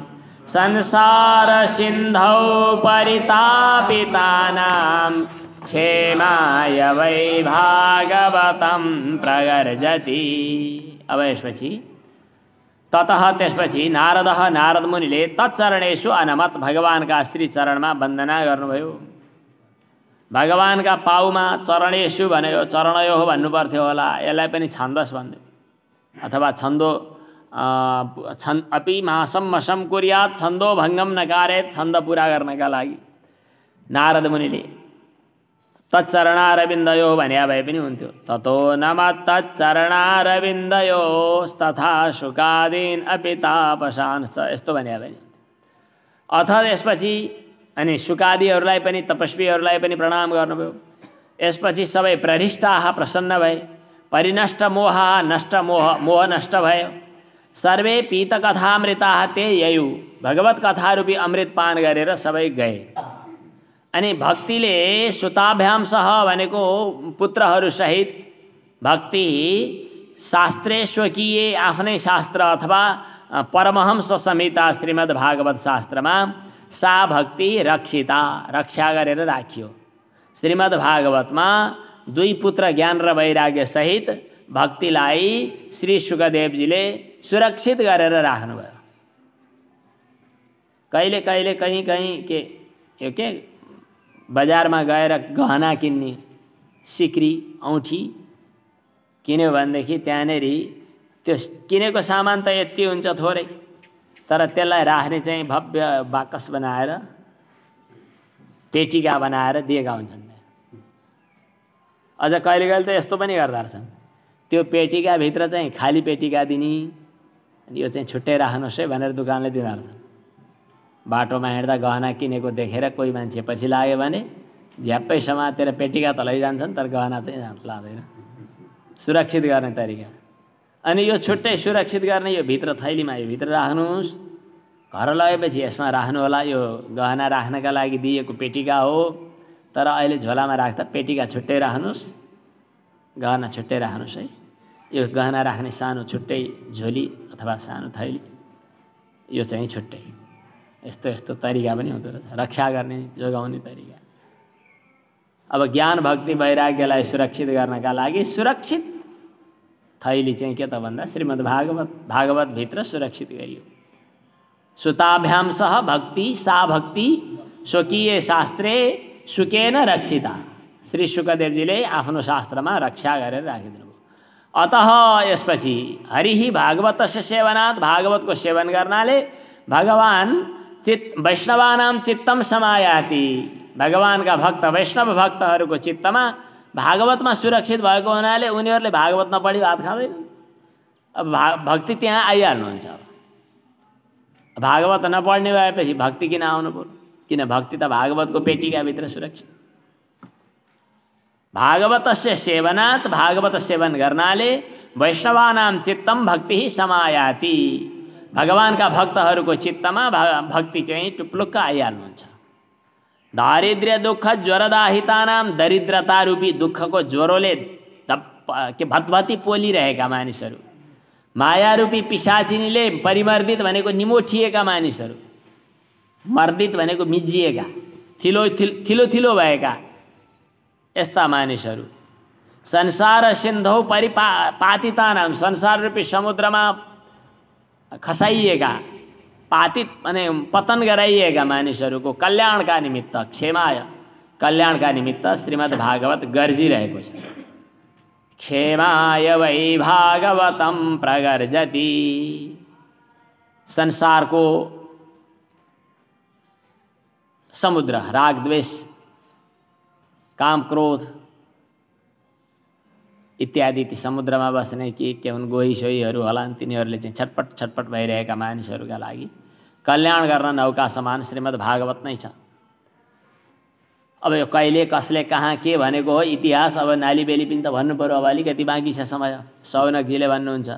संसारसिन्धौ परितापितानां क्षेमाय वै भागवतं प्रगर्जति। अब यसपछि ततः त्यसपछि नारद मुनिले तत्चरणेषु अनमत भगवानका श्री चरणमा वन्दना गर्नुभयो। भगवानका पाउमा चरणेषु भन्यो, चरणयो हो भन्नु पर्थ्यो होला, यसलाई पनि छन्दस भन्यो अथवा छन्दो अपि मासम मसम कुर्यात् छन्दो भङ्गम नकारेत, छन्द पुरा गर्नका लागि नारद मुनिले तच्चरणारविन्दयो भन्या भए पनि हुन्थ्यो। ततो नमः तच्चरणारविन्दयोस्तथा शुकादीन् अपि तापसांश्च, यस्तो भन्या भए अथ यसपछि अनि शुकादिहरूलाई पनि तपस्वीहरूलाई पनि प्रणाम गर्नुभयो। यसपछि सबै प्रहृष्टाः प्रसन्न भए, परिनष्ट मोहाः नष्ट मोह नष्ट भयो। सर्वे पीतकथामृताः ते ययु, भगवत कथारूपी अमृत पान गरेर सबै गए। अनि भक्तिले सुताभ्याम सह भनेको पुत्रहरू सहित भक्ति शास्त्रे स्वकीय आफ्नै शास्त्र अथवा परमहंस संहिता श्रीमद् भागवत शास्त्रमा सा भक्ति रक्षिता, रक्षा गरेर राखियो। श्रीमद् भागवतमा दुई पुत्र ज्ञान र वैराग्य सहित भक्तिलाई श्री शुकदेवजीले सुरक्षित गरेर राख्नुभयो। कहिले कहिले कहीँ के बजारमा गएर गहना किन्ने, सिक्री औँठी किन्यो भनेदेखि त्यहाँनेरि त्यो किनेको सामान त यति हुन्छ थोरै, तर त्यसलाई राख्ने चाहिँ भव्य बाकस बनाएर पेटिका बनाएर दिएका हुन्छन्। अझ कहिले कहिले त यस्तो पनि गर्दा रहेछन्, त्यो पेटिकाभित्र चाहिँ खाली पेटिका दिने, यो चाहिँ छुट्टै राख्नुहोस् है भनेर दुकानले दिँदा रहेछन्। बाटोमा हिँड्दा गहना किनेको देखेर कोही मान्छे पछि लाग्यो भने झ्याप्पै समातेर पेटिका त लैजान्छन्, तर गहना चाहिँ लाँदैन। सुरक्षित गर्ने तरिका। अनि यो छुट्टै सुरक्षित गर्ने, यो भित्र थैलीमा यो भित्र राख्नुहोस्, घर लगेपछि यसमा राख्नु होला। यो गहना राख्नका लागि दिएको पेटिका हो, तर अहिले झोलामा राख्दा पेटिका छुट्टै राख्नुहोस्, गहना छुट्टै राख्नुहोस् है। यो गहना राख्ने सानो छुट्टै झोली अथवा सानो थैली, यो चाहिँ छुट्टै। यस्तो यस्तो तरिका पनि हुँदो रहेछ रक्षा गर्ने, जोगाउने तरिका। अब ज्ञान भक्ति वैराग्यलाई सुरक्षित गर्नका लागि सुरक्षित थैली चाहिँ के त भन्दा श्रीमद् भागवत भित्र सुरक्षित गरियो। सुताभ्याम सह भक्ति सा भक्ति स्वकीय शास्त्रे सुकेन रक्षिता, श्री शुकदेवजीले आफ्नो शास्त्रमा रक्षा गरेर राखिदिनु भयो। अतः यसपछि हरिहि भागवतस्य सेवनात्, भागवतको सेवन गर्नाले भगवान वैष्णवानां चित्तम समायाति, भगवानका भक्त वैष्णव भक्तहरूको चित्तमा भागवतमा सुरक्षित भएको हुनाले उनीहरूले भागवत नपढी भात खाँदैन। अब भक्ति त्यहाँ आइहाल्नुहुन्छ। भागवत नपढ्ने भएपछि भक्ति किन आउनु पर्यो? किन भक्ति त भागवतको पेटिकाभित्र सुरक्षित। भागवतस्य सेवनात्, भागवत सेवन गर्नाले वैष्णवानां चित्तम भक्ति समायाति, भगवानका भक्तहरूको चित्तमा भक्ति चाहिँ टुप्लुक्क आइहाल्नुहुन्छ। दारिद्र्य दुःख ज्वरदाहितानां, दरिद्रता रूपी दुःखको ज्वरोले भतभती पोलिरहेका मानिसहरू, माया रूपी पिशाचिनीले परिमर्दित भनेको निमोठिएका मानिसहरू, मर्दित भनेको मिजिएका, थिलो भएका यस्ता मानिसहरू, संसार सिन्धौ परिपातितानां, संसार रूपी समुद्रमा खसाइएका, पातित माने पतन गराइएका मानिसहरूको कल्याणका निमित्त, क्षेमाय कल्याणका निमित्त श्रीमद् भागवत गर्जिरहेको छ। क्षेमाय वै भागवतं प्रगर्जति, संसारको समुद्र, राग द्वेष काम क्रोध इत्यादि ती समुद्रमा बस्ने के हुन् गोही सोहीहरू होलान्, तिनीहरूले चाहिँ छटपट छटपट भइरहेका मानिसहरूका लागि कल्याण गर्न नौका समान श्रीमद् भागवत नै छ। अब यो कहिले कसले कहाँ के भनेको हो इतिहास, अब नालीबेली पनि त भन्नु पर्यो, अब अलिकति बाँकी छ समय। शौनकजीले भन्नुहुन्छ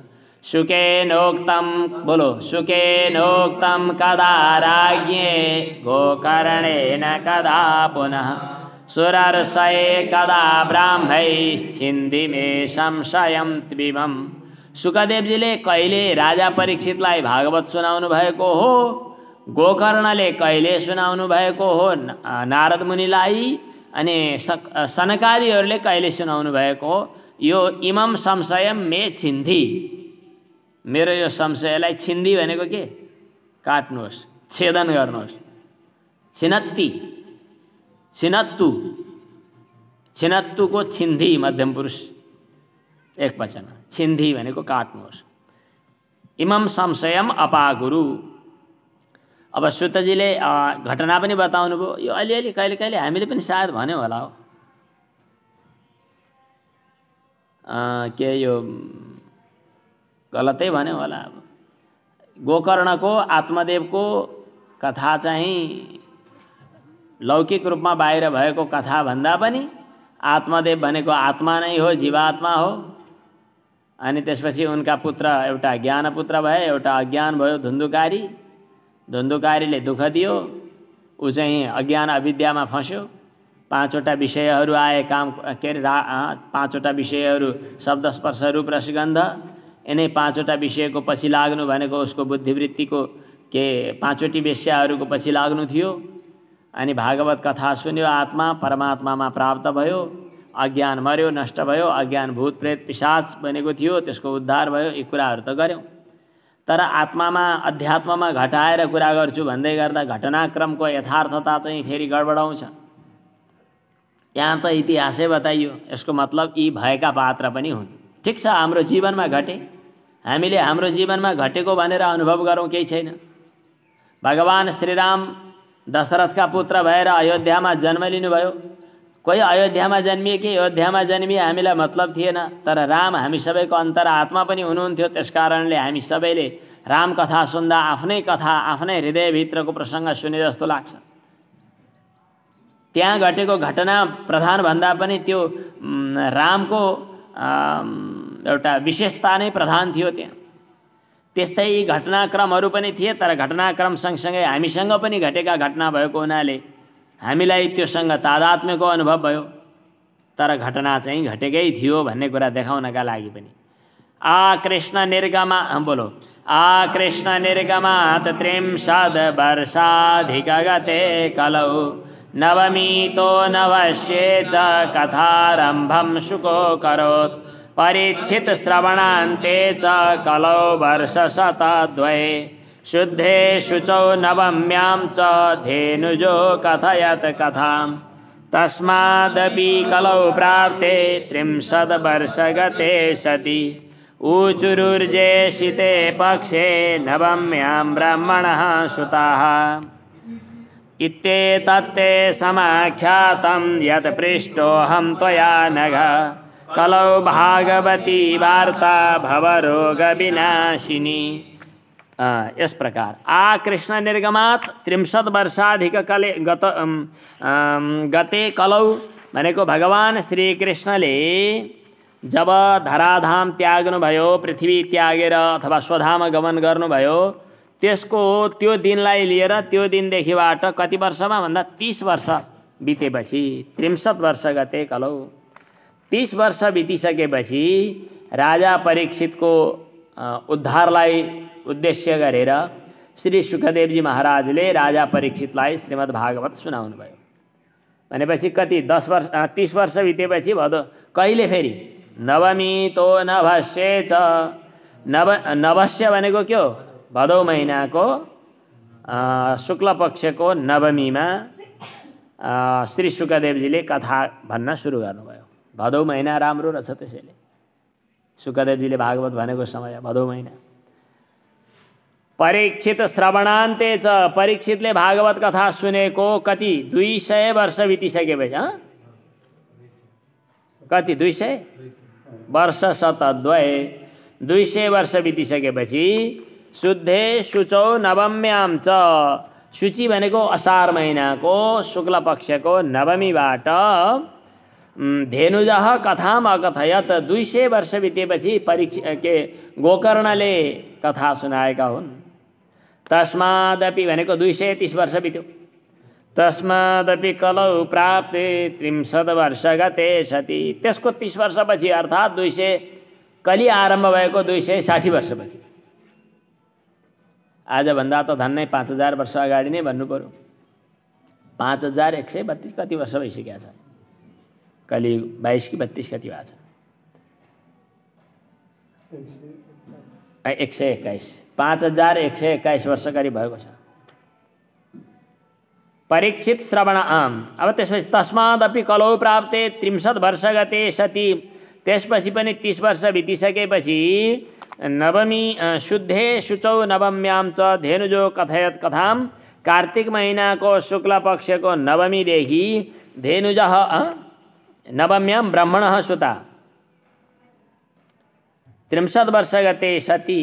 शुकेनोक्तम, बोलो शुकेनोक्तम कदा राज्ञे गोकर्णेन कदा पुनः सुरर्षये कदा ब्राह्मैश्छिन्धि मे संशयं त्विमं। शुकदेवजीले कहिले राजा परीक्षितलाई भागवत सुनाउनु भएको हो, गोकर्णले कहिले सुनाउनु भएको हो नारद मुनिलाई, अनि सनकादिहरूले कहिले सुनाउनु भएको हो। यो इमम संशयम मे छिन्धी, मेरो यो संशयलाई छिन्धी भनेको के काट्नुहोस्, छेदन गर्नुहोस्। छिनत्ती, छिनत्तु, छिनत्तुको छिन्धी मध्यम पुरुष एक वचन, छिन्धी भनेको काट्नुहोस्। इमम संशयम अपागुरु। अब सुतजीले घटना पनि बताउनु भयो। यो अलिअलि कहिले कहिले हामीले पनि सायद भन्यौँ होला हो, के यो गलतै भन्यौँ होला। अब गोकर्णको आत्मदेवको कथा चाहिँ लौकिक रूपमा बाहिर भएको कथा भन्दा पनि आत्मदेव भनेको आत्मा नै हो, जीवात्मा हो। अनि त्यसपछि उनका पुत्र, एउटा ज्ञानपुत्र भए, एउटा अज्ञान भयो धुन्धुकारी। धुन्धुकारीले दुःख दियो, ऊ चाहिँ अज्ञान अविद्यामा फस्यो। पाँचवटा विषयहरू आए, काम के अरे पाँचवटा विषयहरू शब्द स्पर्श रूप रसगन्ध। यिनै पाँचवटा विषयको पछि लाग्नु भनेको उसको बुद्धिवृत्तिको के पाँचवटी वेश्याहरूको पछि लाग्नु थियो। अनि भागवत कथा सुन्यो, आत्मा परमात्मामा प्राप्त भयो, अज्ञान मर्यो, नष्ट भयो। अज्ञान भूत प्रेत पिशाच बनेको थियो, त्यसको उद्धार भयो। यी कुराहरू त गऱ्यौँ, तर आत्मामा अध्यात्ममा घटाएर कुरा गर्छु भन्दै गर्दा घटनाक्रमको यथार्थता चाहिँ फेरि गडबडाउँछ। यहाँ त इतिहासै बताइयो, यसको मतलब यी भएका पात्र पनि हुन्। ठिक छ, हाम्रो जीवनमा घटे, हामीले हाम्रो जीवनमा घटेको भनेर अनुभव गरौँ, केही छैन। भगवान श्रीराम दशरथका पुत्र भएर अयोध्यामा जन्म लिनुभयो। कोही अयोध्यामा जन्मिए कि अयोध्यामा जन्मिए हामीलाई मतलब थिएन, तर राम हामी सबैको अन्तरात्मा पनि हुनुहुन्थ्यो। त्यसकारणले हामी सबैले राम कथा सुन्दा आफ्नै कथा, आफ्नै हृदयभित्रको प्रसङ्ग सुने जस्तो लाग्छ। त्यहाँ घटेको घटना प्रधान भन्दा पनि त्यो रामको एउटा विशेषता नै प्रधान थियो त्यहाँ। त्यस्तै यी घटनाक्रमहरू पनि थिए, तर घटनाक्रम सँगसँगै हामीसँग पनि घटेका घटना भएको हुनाले हामीलाई त्योसँग तादात्म्यको अनुभव भयो। तर घटना चाहिँ घटेकै थियो भन्ने कुरा देखाउनका लागि पनि कृष्ण निर्गमा, बोलो कृष्ण निर्गमात् त्रिंशद् वर्षाधिकगते कलौ नवमीतो नवस्ये च कथारम्भं शुको करोत् परीक्षित श्रवणान्ते च कलौ वर्षशतद्वये शुद्धे शुचौ नवम्यां च धेनुजो कथयत् कथां तस्मादपि कलौ प्राप्ते त्रिंशद् वर्षगते सति ऊचुरुर्जेषिते पक्षे नवम्यां ब्रह्मणः सुताः इत्येतत्ते समाख्यातं यत् पृष्टोऽहं त्वया नघ कलौ भागवती वार्ता भवरोगविनाशिनी। इस प्रकार कृष्ण निर्गमात् त्रिंशद् वर्षाधिक कले गते कलौ भनेको भगवान श्री कृष्णले जब धराधाम त्याग्नुभयो, पृथ्वी त्यागेर अथवा स्वधाम गमन गर्नुभयो, त्यसको त्यो दिनलाई लिएर त्यो दिनदेखिबाट कति वर्षमा भन्दा 30 वर्ष बितेपछि त्रिंशद् वर्ष गते कलौ 30 वर्ष बितिसकेपछि राजा परीक्षितको उद्धारलाई उद्देश्य गरेर श्री सुखदेवजी महाराजले राजा परीक्षितलाई श्रीमद् भागवत सुनाउनु भयो। भनेपछि कति 30 वर्ष बितेपछि भदौ कहिले फेरि नवमी तो नभस्ये च नभस्य भनेको के हो? भदौ महिनाको शुक्ल पक्षको नवमीमा श्री सुखदेवजीले कथा भन्न सुरु गर्नुभयो। भदौ महिना राम्रो रहेछ, त्यसैले सुखदेवजीले भागवत भनेको समय भदौ महिना। परीक्षित श्रवणान्ते च परीक्षितले भागवत कथा सुनेको कति 200 वर्ष बितिसकेपछि कति 200 वर्ष शतद्वय 200 वर्ष बितिसकेपछि शुद्धे शुचौ नवम्याम च शुचि भनेको असार महिनाको शुक्ल पक्षको नवमीबाट धेनुजः कथाम अकथयत 200 वर्ष बितेपछि गोकर्णले कथा सुनाएका हुन्। तस्मादपि भनेको 230 वर्ष बित्यो। तस्मादपि कलौ प्राप्ते 30 वर्ष गते सति त्यसको 30 वर्षपछि अर्थात् 200 कलि आरम्भ भएको 260 वर्षपछि। आजभन्दा त धन्नै 5000 वर्ष अगाडि नै भन्नु पर्यो। 5132 कति वर्ष भइसकेको छ। कलि 22 कि 32 कति भएको छ 121 5121 वर्ष करिब भएको छ। परीक्षित श्रवण अब त्यसपछि तस्मादपि कलौ प्राप्ते 30 वर्ष गते सति त्यसपछि पनि 30 वर्ष बितिसकेपछि नवमी शुद्धे शुचौ नवम्याम च धेनुजो कथयत कथाम कार्तिक महिनाको शुक्ल पक्षको नवमीदेखि धेनुजः नवम्याम ब्राह्मणः सुता 30 वर्ष गते सति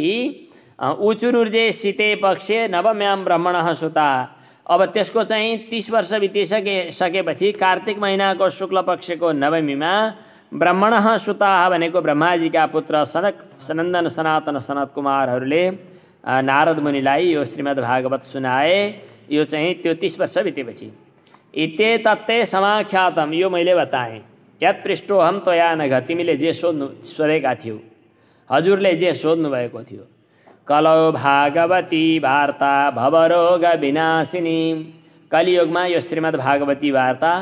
उचुरुर्जे शीते पक्षे नवम्याम ब्राह्मणः सुता। अब त्यसको चाहिँ 30 वर्ष बितिसकेपछि कार्तिक महिनाको शुक्ल पक्षको नवमीमा ब्राह्मणः सुताः भनेको ब्रह्माजीका पुत्र सनक सनन्दन सनातन सनत कुमारहरूले नारद मुनिलाई यो श्रीमद् भागवत सुनाए। यो चाहिँ त्यो 30 वर्ष बितेपछि इते तत्ते समाख्यातम यो मैले बताएँ। यत् पृष्ठोहम त्वया नघ तिमीले जे सोधेका थियौ हजुरले जे सोध्नु भएको थियो। कलौ भागवती वार्ता भवरोग विनाशिनी कलियुगमा यो श्रीमद् भागवती वार्ता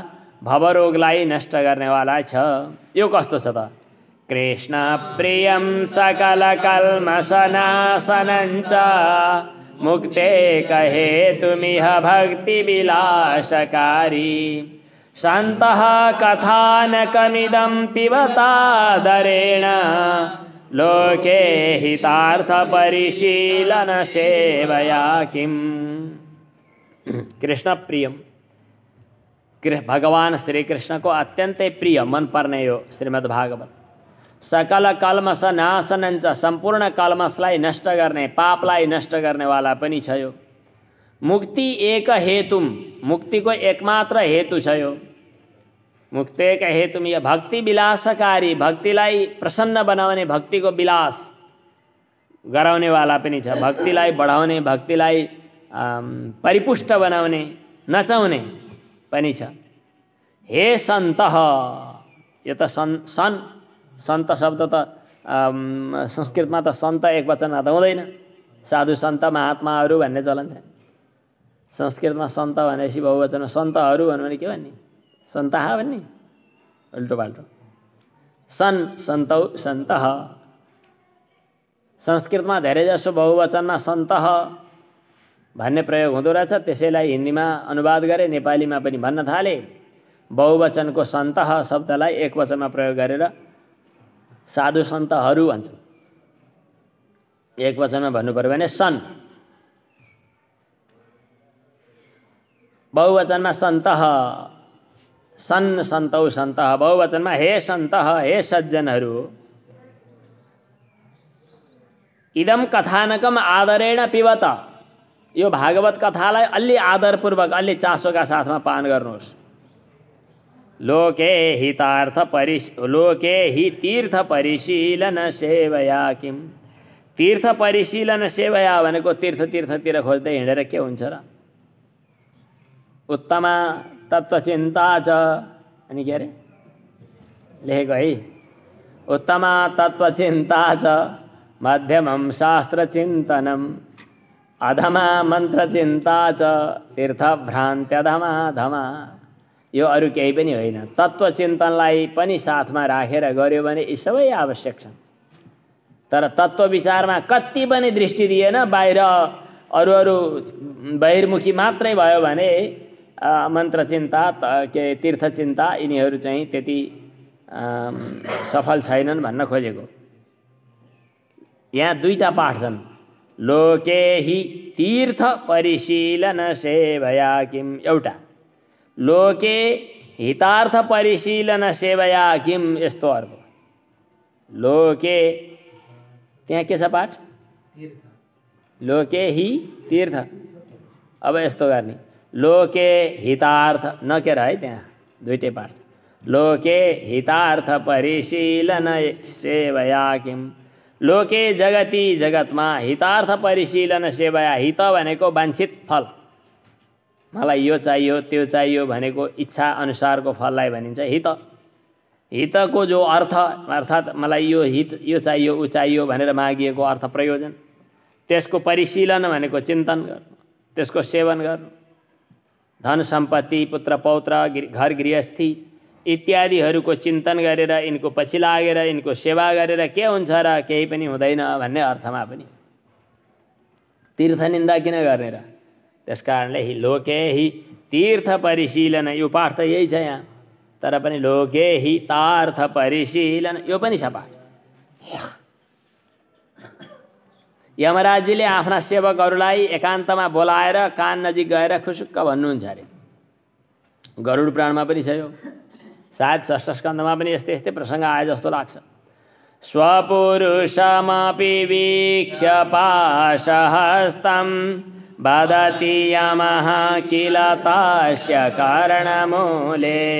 भवरोगलाई नष्ट गर्नेवाला छ। यो कस्तो छ त कृष्ण प्रियम सकल कल्मषनाशनञ्च मुक्ते कहे तुमिह भक्ति विलासकारी सन्तः कथानकमिदं पिबतादरेण लोके हितार्थ परिशीलन सेवया किम। कृष्ण प्रियम भगवान श्री कृष्ण को अत्यंत प्रिय मन पर्ने यो श्रीमद् भागवत सकल कल्मष नाशनञ्च संपूर्ण कल्मषलाई नष्ट गर्ने पापलाई नष्ट गर्नेवाला पनि छ यो। मुक्ति एक हेतुम मुक्तिको एकमात्र हेतु छ यो। मुक्ति एक हेतुम यो भक्ति विलासकारी भक्तिलाई प्रसन्न बनाउने भक्तिको विलास गराउनेवाला पनि छ। भक्तिलाई बढाउने भक्तिलाई परिपुष्ट बनाउने नचाउने पनि छ। हे सन्तः यो त सन्त शब्द त संस्कृतमा त सन्त एक वचनमा त हुँदैन। साधु सन्त महात्माहरू भन्ने चलन छ। संस्कृतमा सन्त भनेपछि बहुवचनमा सन्तहरू भन्नु भने के भन्ने सन्ताः भन्ने उल्टो पाल्टो सन्तौ सन्तः। संस्कृतमा धेरैजसो बहुवचनमा सन्तः भन्ने प्रयोग हुँदो रहेछ। त्यसैलाई हिन्दीमा अनुवाद गरे नेपालीमा पनि भन्न थाले। बहुवचनको सन्तः शब्दलाई एक वचनमा प्रयोग गरेर साधु सन्तहरू भन्छौँ। एक वचनमा भन्नु पर्यो भने सन बहुवचनमा सन्तः सन सन्तौ सन्तः बहुवचनमा हे सन्तः हे सज्जनहरू। इदम कथानकम आदरेण पिबत यो भागवत कथालाई अलि आदरपूर्वक अलि चासोका साथमा पान गर्नुहोस्। लोके हि तीर्थ परिशीलन सेवया किम। तीर्थ परिशीलन सेवया भनेको तीर्थतिर खोज्दै हिँडेर के हुन्छ र। उत्तमा तत्त्वचिन्ता च अनि के अरे लेखेको है उत्तमा तत्त्वचिन्ता च मध्यमं शास्त्रचिन्तनम् अधमा मन्त्रचिन्ता च तीर्थभ्रान्त्यधमा धमा। यो अरू केही पनि होइन। तत्त्वचिन्तनलाई पनि साथमा राखेर गर्यो भने यी सबै आवश्यक छन्। तर तत्त्व विचारमा कति पनि दृष्टि दिएन बाहिर अरू बहिर्मुखी मात्रै भयो भने मन्त्रचिन्ता के तीर्थचिन्ता यिनीहरू चाहिँ त्यति सफल छैनन् भन्न खोजेको। यहाँ दुईटा पाठ छन् लोके हि तीर्थ परिशीलन सेवया किम, एउटा लोके हितार्थ परिशीलन सेवया किम, यस्तो अर्को लोके, त्यहाँ के छ पाठ? लोके हि तीर्थ। अब यस्तो गर्ने लोके हितार्थ नकेर है, त्यहाँ दुईटै पाठ छ। लोके हितार्थ परिशीलन सेवया किम, लोके जगती जगतमा हितार्थ परिशीलन सेवया, हित भनेको वाञ्छित फल, मलाई यो चाहियो त्यो चाहियो भनेको इच्छा अनुसारको फललाई भनिन्छ हित। हितको जो अर्थ अर्थात् मलाई यो हित यो चाहियो ऊ चाहियो भनेर मागिएको अर्थ प्रयोजन, त्यसको परिशीलन भनेको चिन्तन गर्नु, त्यसको सेवन गर्नु। धन सम्पत्ति पुत्र पौत्र घर गृहस्थी इत्यादिहरूको चिन्तन गरेर यिनको पछि लागेर यिनको सेवा गरेर के हुन्छ र केही पनि हुँदैन भन्ने अर्थमा पनि तीर्थ निन्दा किन गर्ने र? त्यसकारणले हि लोके हि तीर्थ परिशीलन, यो पाठ त यही छ यहाँ, तर पनि लोके हि तार्थ परिशीलन यो पनि छ पाठ। यमराजजीले आफ्ना सेवकहरूलाई एकान्तमा बोलाएर कान नजिक गएर खुसुक्क भन्नुहुन्छ अरे। गरुड पुराणमा पनि छ यो, सायद षष्ठ स्कन्धमा पनि यस्तै यस्तै प्रसङ्ग आए जस्तो लाग्छ। स्वपुरुषमपि वीक्ष्य पाशहस्तं वदति यमः किल तस्य कर्णमूले,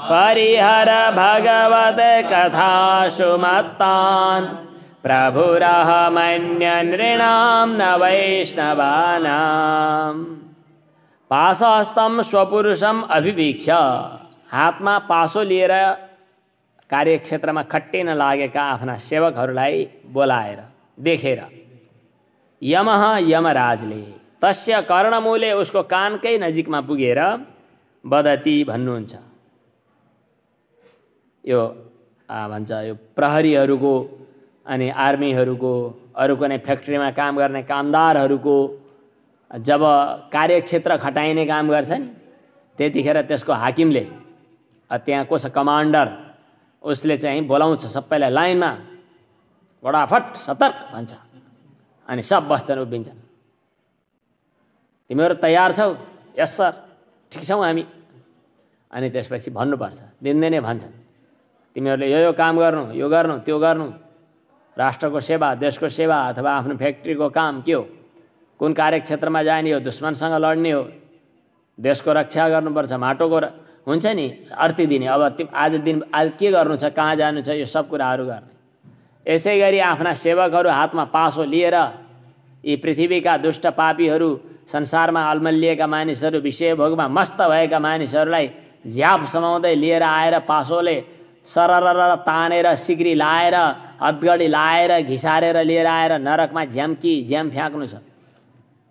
परिहर भगवत कथासु मत्तान् प्रभुरहमन्यनृणां न वैष्णवानां। पाशहस्तं स्वपुरुषम अभिवीक्ष्य, हातमा पासो लिएर कार्यक्षेत्रमा खट्टिन लागेका आफ्ना सेवकहरूलाई बोलाएर देखेर यमः यमराजले तस्य कर्णमूले उसको कानकै नजिकमा पुगेर वदति भन्नुहुन्छ। यो भन्छ यो प्रहरीहरूको अनि आर्मीहरूको अरू कुनै फ्याक्ट्रीमा काम गर्ने कामदारहरूको जब कार्यक्षेत्र खटाइने काम गर्छ नि त्यतिखेर त्यसको हाकिमले त्यहाँ को छ कमान्डर उसले चाहिँ बोलाउँछ सबैलाई लाइनमा बडाफट सतर्क भन्छ अनि सब बस्छन् उभिन्छन्। तिमीहरू तयार छौ? यस सर, ठिक छौँ हामी। अनि त्यसपछि भन्नुपर्छ, दिनदिनै भन्छन् तिमीहरूले यो काम गर्नु यो गर्नु त्यो गर्नु, राष्ट्रको सेवा देशको सेवा अथवा आफ्नो फ्याक्ट्रीको काम के हो, कुन कार्यक्षेत्रमा जाने हो, दुश्मनसँग लड्ने हो, देशको रक्षा गर्नुपर्छ, माटोको हुन्छ नि अर्ती दिने, अब आज के गर्नु छ, कहाँ जानु छ, यो सब कुराहरू गर्ने। यसै गरी आफ्ना सेवकहरू हातमा पासो लिएर यी पृथ्वीका दुष्ट पापीहरू संसारमा अल्मलिएका मानिसहरू विषयभोगमा मस्त भएका मानिसहरूलाई झ्याप समाउँदै लिएर आएर पासोले सरर तानेर सिक्री लाएर हतगडी लाएर घिसारेर लिएर आएर नरकमा झ्याम फ्याँक्नु छ।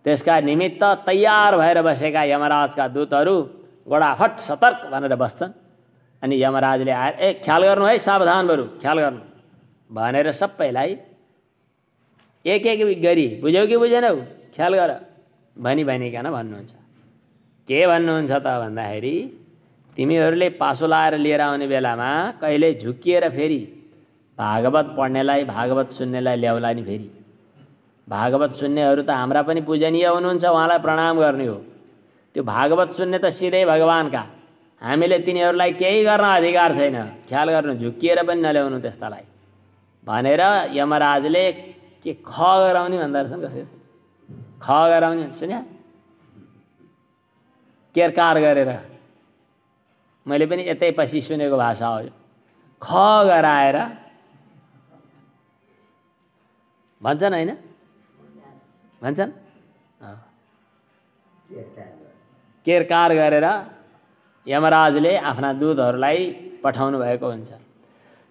त्यसका निमित्त तयार भएर बसेका यमराजका दूतहरू गोडाफट सतर्क भनेर बस्छन्। अनि यमराजले आएर ख्याल गर्नु है सावधान बरु ख्याल गर्नु भनेर सबैलाई एक एक गरी बुझ्यौ कि बुझेनौ ख्याल गर भनिकन भन्नुहुन्छ। के भन्नुहुन्छ त भन्दाखेरि तिमीहरूले पासो लाएर लिएर आउने बेलामा कहिले झुकिएर फेरि भागवत पढ्नेलाई भागवत सुन्नेलाई ल्याउला नि। फेरि भागवत सुन्नेहरू त हाम्रा पनि पूजनीय हुनुहुन्छ, उहाँलाई प्रणाम गर्ने हो। त्यो भागवत सुन्ने त सिधै भगवानका, हामीले तिनीहरूलाई केही गर्न अधिकार छैन। ख्याल गर्नु, झुकिएर पनि नल्याउनु त्यस्तालाई भनेर यमराजले के ख गराउने भन्दा रहेछन्। कसै ख गराउने सुन्या, केरकार गरेर, मैले पनि यतै पछि सुनेको भाषा हो। ख गराएर भन्छन् होइन, भन्छन् केरकार गरेर यमराजले आफ्ना दूतहरूलाई पठाउनु भएको हुन्छ।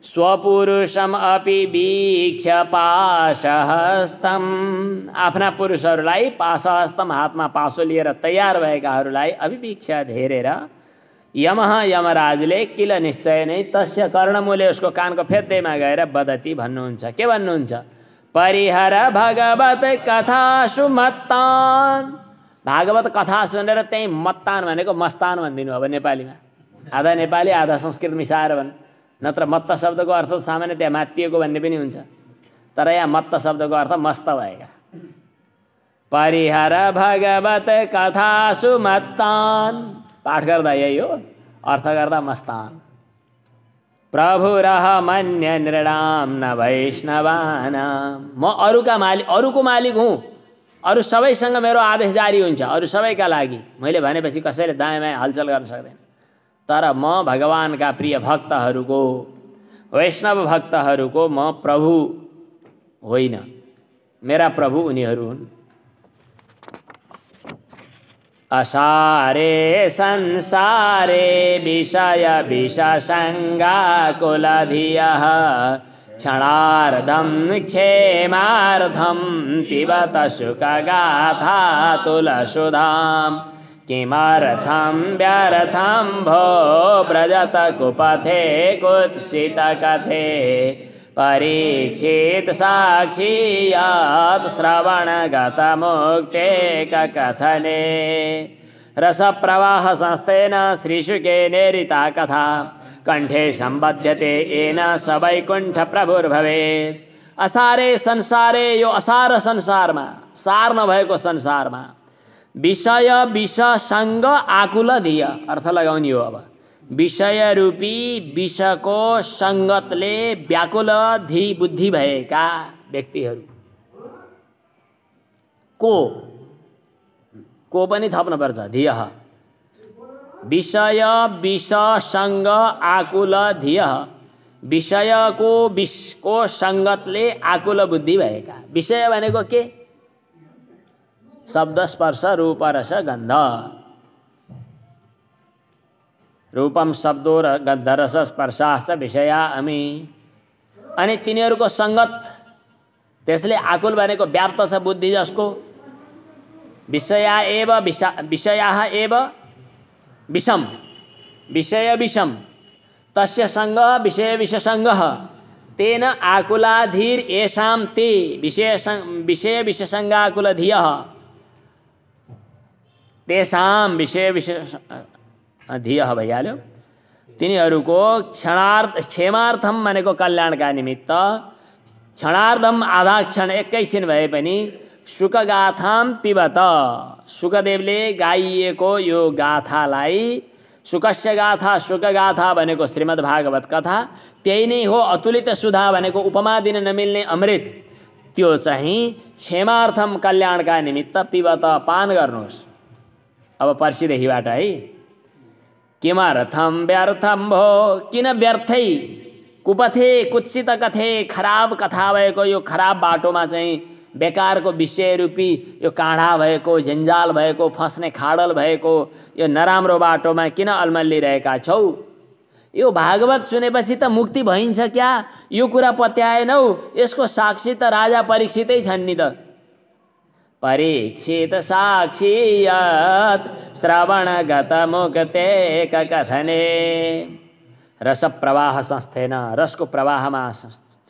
स्वपुरुषम अपि वीक्ष्य पाशहस्तम, आफ्ना पुरुषहरूलाई पाशहस्तम हातमा पासो लिएर तयार भएकाहरूलाई अभिवीक्ष्य धेरेर यमः यमराजले किल निश्चय नै तस्य कर्णमूले उसको कानको फेदैमा गएर वदति भन्नुहुन्छ। के भन्नुहुन्छ? परिहर भगवत कथासु मत्तान, भागवत कथा सुनेर त्यही मत्तान भनेको मस्तान भनिदिनु अब नेपालीमा, आधा नेपाली आधा संस्कृत मिसाएर भन्, नत्र मत्त शब्दको अर्थ सामान्य त्यहाँ मात्तिएको भन्ने पनि हुन्छ। तर यहाँ मत्त शब्दको अर्थ मस्त भएका। परिहर भगवत कथासु मत्तान, पाठ गर्दा यही हो, अर्थ गर्दा मस्तान। प्रभुरह मन्य नृणाम न वैष्णवानाम, म अरूको मालिक हुँ, अरू सबैसँग मेरो आदेश जारी हुन्छ, अरू सबैका लागि। मैले भनेपछि कसैले दायाँ बायाँ हलचल गर्न सक्दैन। तर म भगवानका प्रिय भक्तहरूको, वैष्णव भक्तहरूको म प्रभु होइन, मेरा प्रभु उनीहरू हुन्। असारे संसारे विषय विषसङ्गाकुलधियः क्षणार्धं क्षेमार्धं पिबत सुखगाथा तुलसुधां किमर्थं व्यर्थं भो व्रजत कुपथे कुत्सितकथे परीक्षित साक्षी यत् श्रवणगतमुक्ते कथने रसप्रवाह संस्थेन श्रीशुकेनेरिता कथा कंठे संबध्यते येन स वैकुण्ठ प्रभुर्भवेत्। असारे संसारे, यो असार संसारमा, सार नभएको संसारमा, विषय विषसँग आकुल धिय, अर्थ लगाउने हो। अब विषय रूपी विषको संगतले व्याकुल धी बुद्धि भएका व्यक्तिहरू को पनि थप्न पर्छ, धिय। विषय विषसँग आकुल धिय, विषयको विषको संगतले आकुल बुद्धि भएका। विषय भनेको के? शब्द स्पर्श रूप रस गन्ध। रूपम शब्दो र गन्ध रस स्पर्शाश्च विषया अमी। अनि तिनीहरूको संगत, त्यसले आकुल भनेको व्याप्त छ बुद्धि जसको। विषया एव विषयाः एव विषम, विषय विषम तस्य संगः विषय विषसंगः तेन आकुलाधीर येषां ते विषय विषसंगाकुलधियः तेषां विषय विषय धियः भइहाल्यो। तिनीहरूको क्षेमार्थम भनेको कल्याणका निमित्त, क्षणार्धम आधा क्षण एकैछिन भए पनि सुखगाथाम पिबत, सुखदेवले गाइएको यो गाथालाई, सुखस्य गाथा, सुखगाथा भनेको श्रीमद् भागवत कथा, त्यही नै हो। अतुलित सुधा भनेको उपमा दिन नमिल्ने अमृत, त्यो चाहिँ क्षेमार्थम कल्याणका निमित्त पिबत, पान गर्नुहोस्। अब पर्सिदेखिबाट है, किमर्थम व्यर्थम भो, किन व्यर्थै, कुपथे कुत्सित कथे, खराब कथा भएको यो खराब बाटोमा चाहिँ बेकारको विषय रूपी यो काँडा भएको, जन्जाल भएको, फस्ने खाडल भएको यो नराम्रो बाटोमा किन अल्मलिरहेका छौ? यो भागवत सुनेपछि त मुक्ति भइन्छ क्या? यो कुरा पत्याएनौ? यसको साक्षी त राजा परीक्षितै छन् नि त। परीक्षित साक्षी यत् श्रवणगत मुक्ते कथने। रस प्रवाह संस्थेन, रसको प्रवाहमा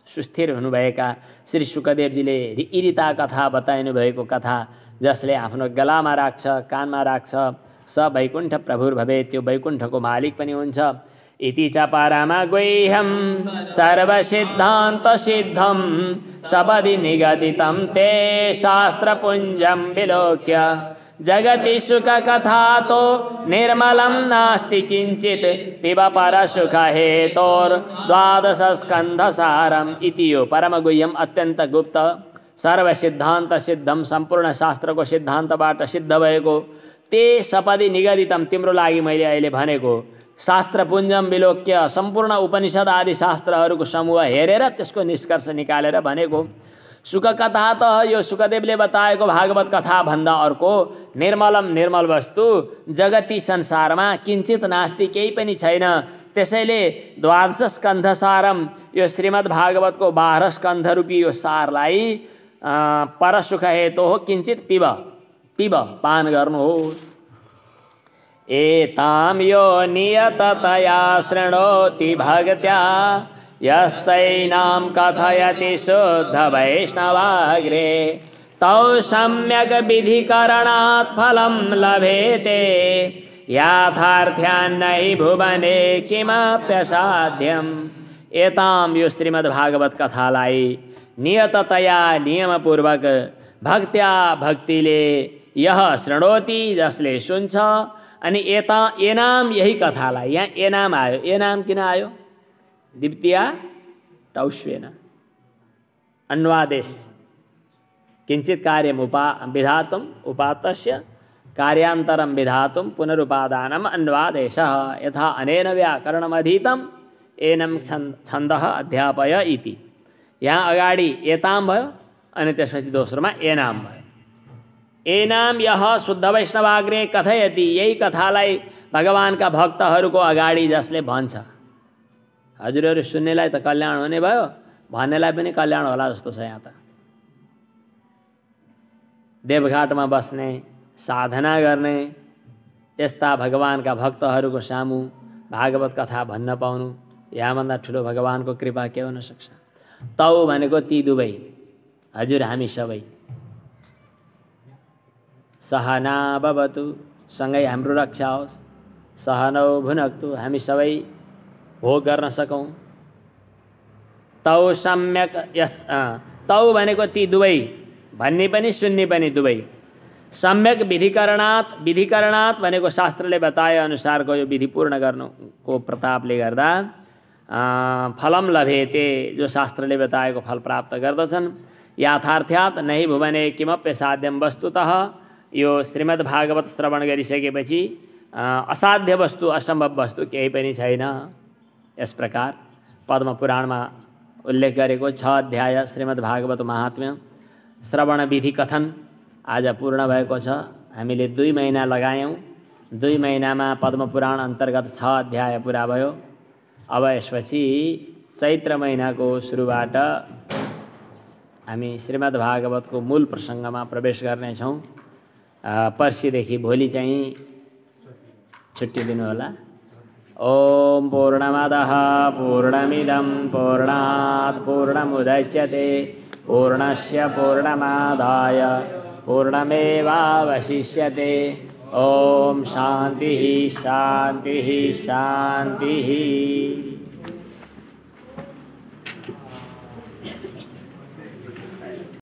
सुस्थिर हुनुभएका श्री सुखदेवजीले इरिता कथा बताइनु भएको कथा, जसले आफ्नो गलामा राख्छ, कानमा राख्छ, स वैकुण्ठ प्रभुर्भवेत्, त्यो वैकुण्ठको मालिक पनि हुन्छ। इति च परमगुह्यं सर्वसिद्धान्तसिद्धं सपदि निगदितं ते शास्त्रपुञ्जं विलोक्य जगति सुखकथातो निर्मलं नास्ति किञ्चित् पिब परसुखहेतोर्द्वादशस्कन्धसारम्। इति यो परमगुह्यम, अत्यन्त गुप्त, सर्वसिद्धान्तसिद्धं, सम्पूर्ण शास्त्रको सिद्धान्तबाट सिद्ध भएको, ते सपदि निगदितम, तिम्रो लागि मैले अहिले भनेको, शास्त्रपुञ्जम विलोक्य, सम्पूर्ण उपनिषद आदि शास्त्रहरूको समूह हेरेर त्यसको निष्कर्ष निकालेर भनेको। सुखकथा त यो सुखदेवले बताएको भागवत कथा भन्दा अर्को, निर्मलम, निर्मल वस्तु, जगती संसारमा किञ्चित नास्ति, केही पनि छैन। त्यसैले द्वादश स्कन्धसारम, यो श्रीमद् भागवतको 12 स्कन्ध रूपी यो सारलाई परसुख हेतु हो किञ्चित पिब, पिब, पान गर्नुहोस्। एतां यो नियततया शृणोति भक्त्या यस्यैनां कथयति शुद्ध वैष्णवाग्रे तौ सम्यक् विधिकरणात् फलं लभेते याथार्थ्यान्नै भुवने किमप्यसाध्यम्। एतां यो श्रीमद् भागवत कथालाई नियततया नियमपूर्वक भक्त्या भक्तिले यह शृणोति जसले सुन्छ। अनि एनाम यही कथालाई यहाँ एनाम आयो। एनाम किन आयो? दिप्तिया टौष्वेन अन्वादेश किंचित कार्यम विधातुम उपात्तस्य कार्यान्तरम विधातुम पुनरुपादानम अन्वादेशः यथा अनेन व्याकरणमधीतम एनम छन्दः अध्यापय इति। यहाँ अगाडि एताम भयो अनि त्यसपछि दोस्रोमा एनाम भयो। एनाम यह शुद्ध वैष्णवाग्रे कथयति, यही कथालाई भगवानका भक्तहरूको अगाडि जसले भन्छ। हजुरहरू सुन्नेलाई त कल्याण हुने भयो, भन्नेलाई पनि कल्याण होला जस्तो छ। यहाँ त देवघाटमा बस्ने, साधना गर्ने यस्ता भगवानका भक्तहरूको सामु भागवत कथा भन्न पाउनु यहाँभन्दा ठुलो भगवानको कृपा के हुन सक्छ? तौ भनेको ती दुवै, हजुर हामी सबै। सहना भवतु, सँगै हाम्रो रक्षा होस्। सहनौ भुनक्तु, हामी सबै भोग गर्न सकौँ। तौ सम्यक तौ भनेको ती दुवै, भन्ने पनि सुन्ने पनि दुवै। सम्यक विधिकरणात् भनेको शास्त्रले बताए अनुसारको यो विधि पूर्ण गर्नुको प्रतापले गर्दा फलम लभेते, जो शास्त्रले बताएको फल प्राप्त गर्दछन्। याथार्थ्यात् नहि भुवने किमप्य साध्यम, वस्तुतः यो श्रीमद् भागवत श्रवण गरिसकेपछि असाध्य वस्तु, असम्भव वस्तु केही पनि छैन। यस प्रकार पद्मपुराणमा उल्लेख गरेको 6 अध्याय श्रीमद् भागवत महात्म्य श्रवण विधि कथन आज पूर्ण भएको छ। हामीले 2 महिना लगायौँ। 2 महिनामा पद्मपुराण अन्तर्गत 6 अध्याय पुरा भयो। अब यसपछि चैत्र महिनाको सुरुबाट हामी श्रीमद् भागवतको मूल प्रसङ्गमा प्रवेश गर्नेछौँ। पर्सिदेखि भोलि चाहिँ छुट्टी दिनु होला। ओम पूर्णमदः पूर्णमिदं पूर्णात् पूर्णमुदच्यते पूर्णस्य पूर्णमादाय पूर्णमेवावशिष्यते। ओम शांति शांति शांति।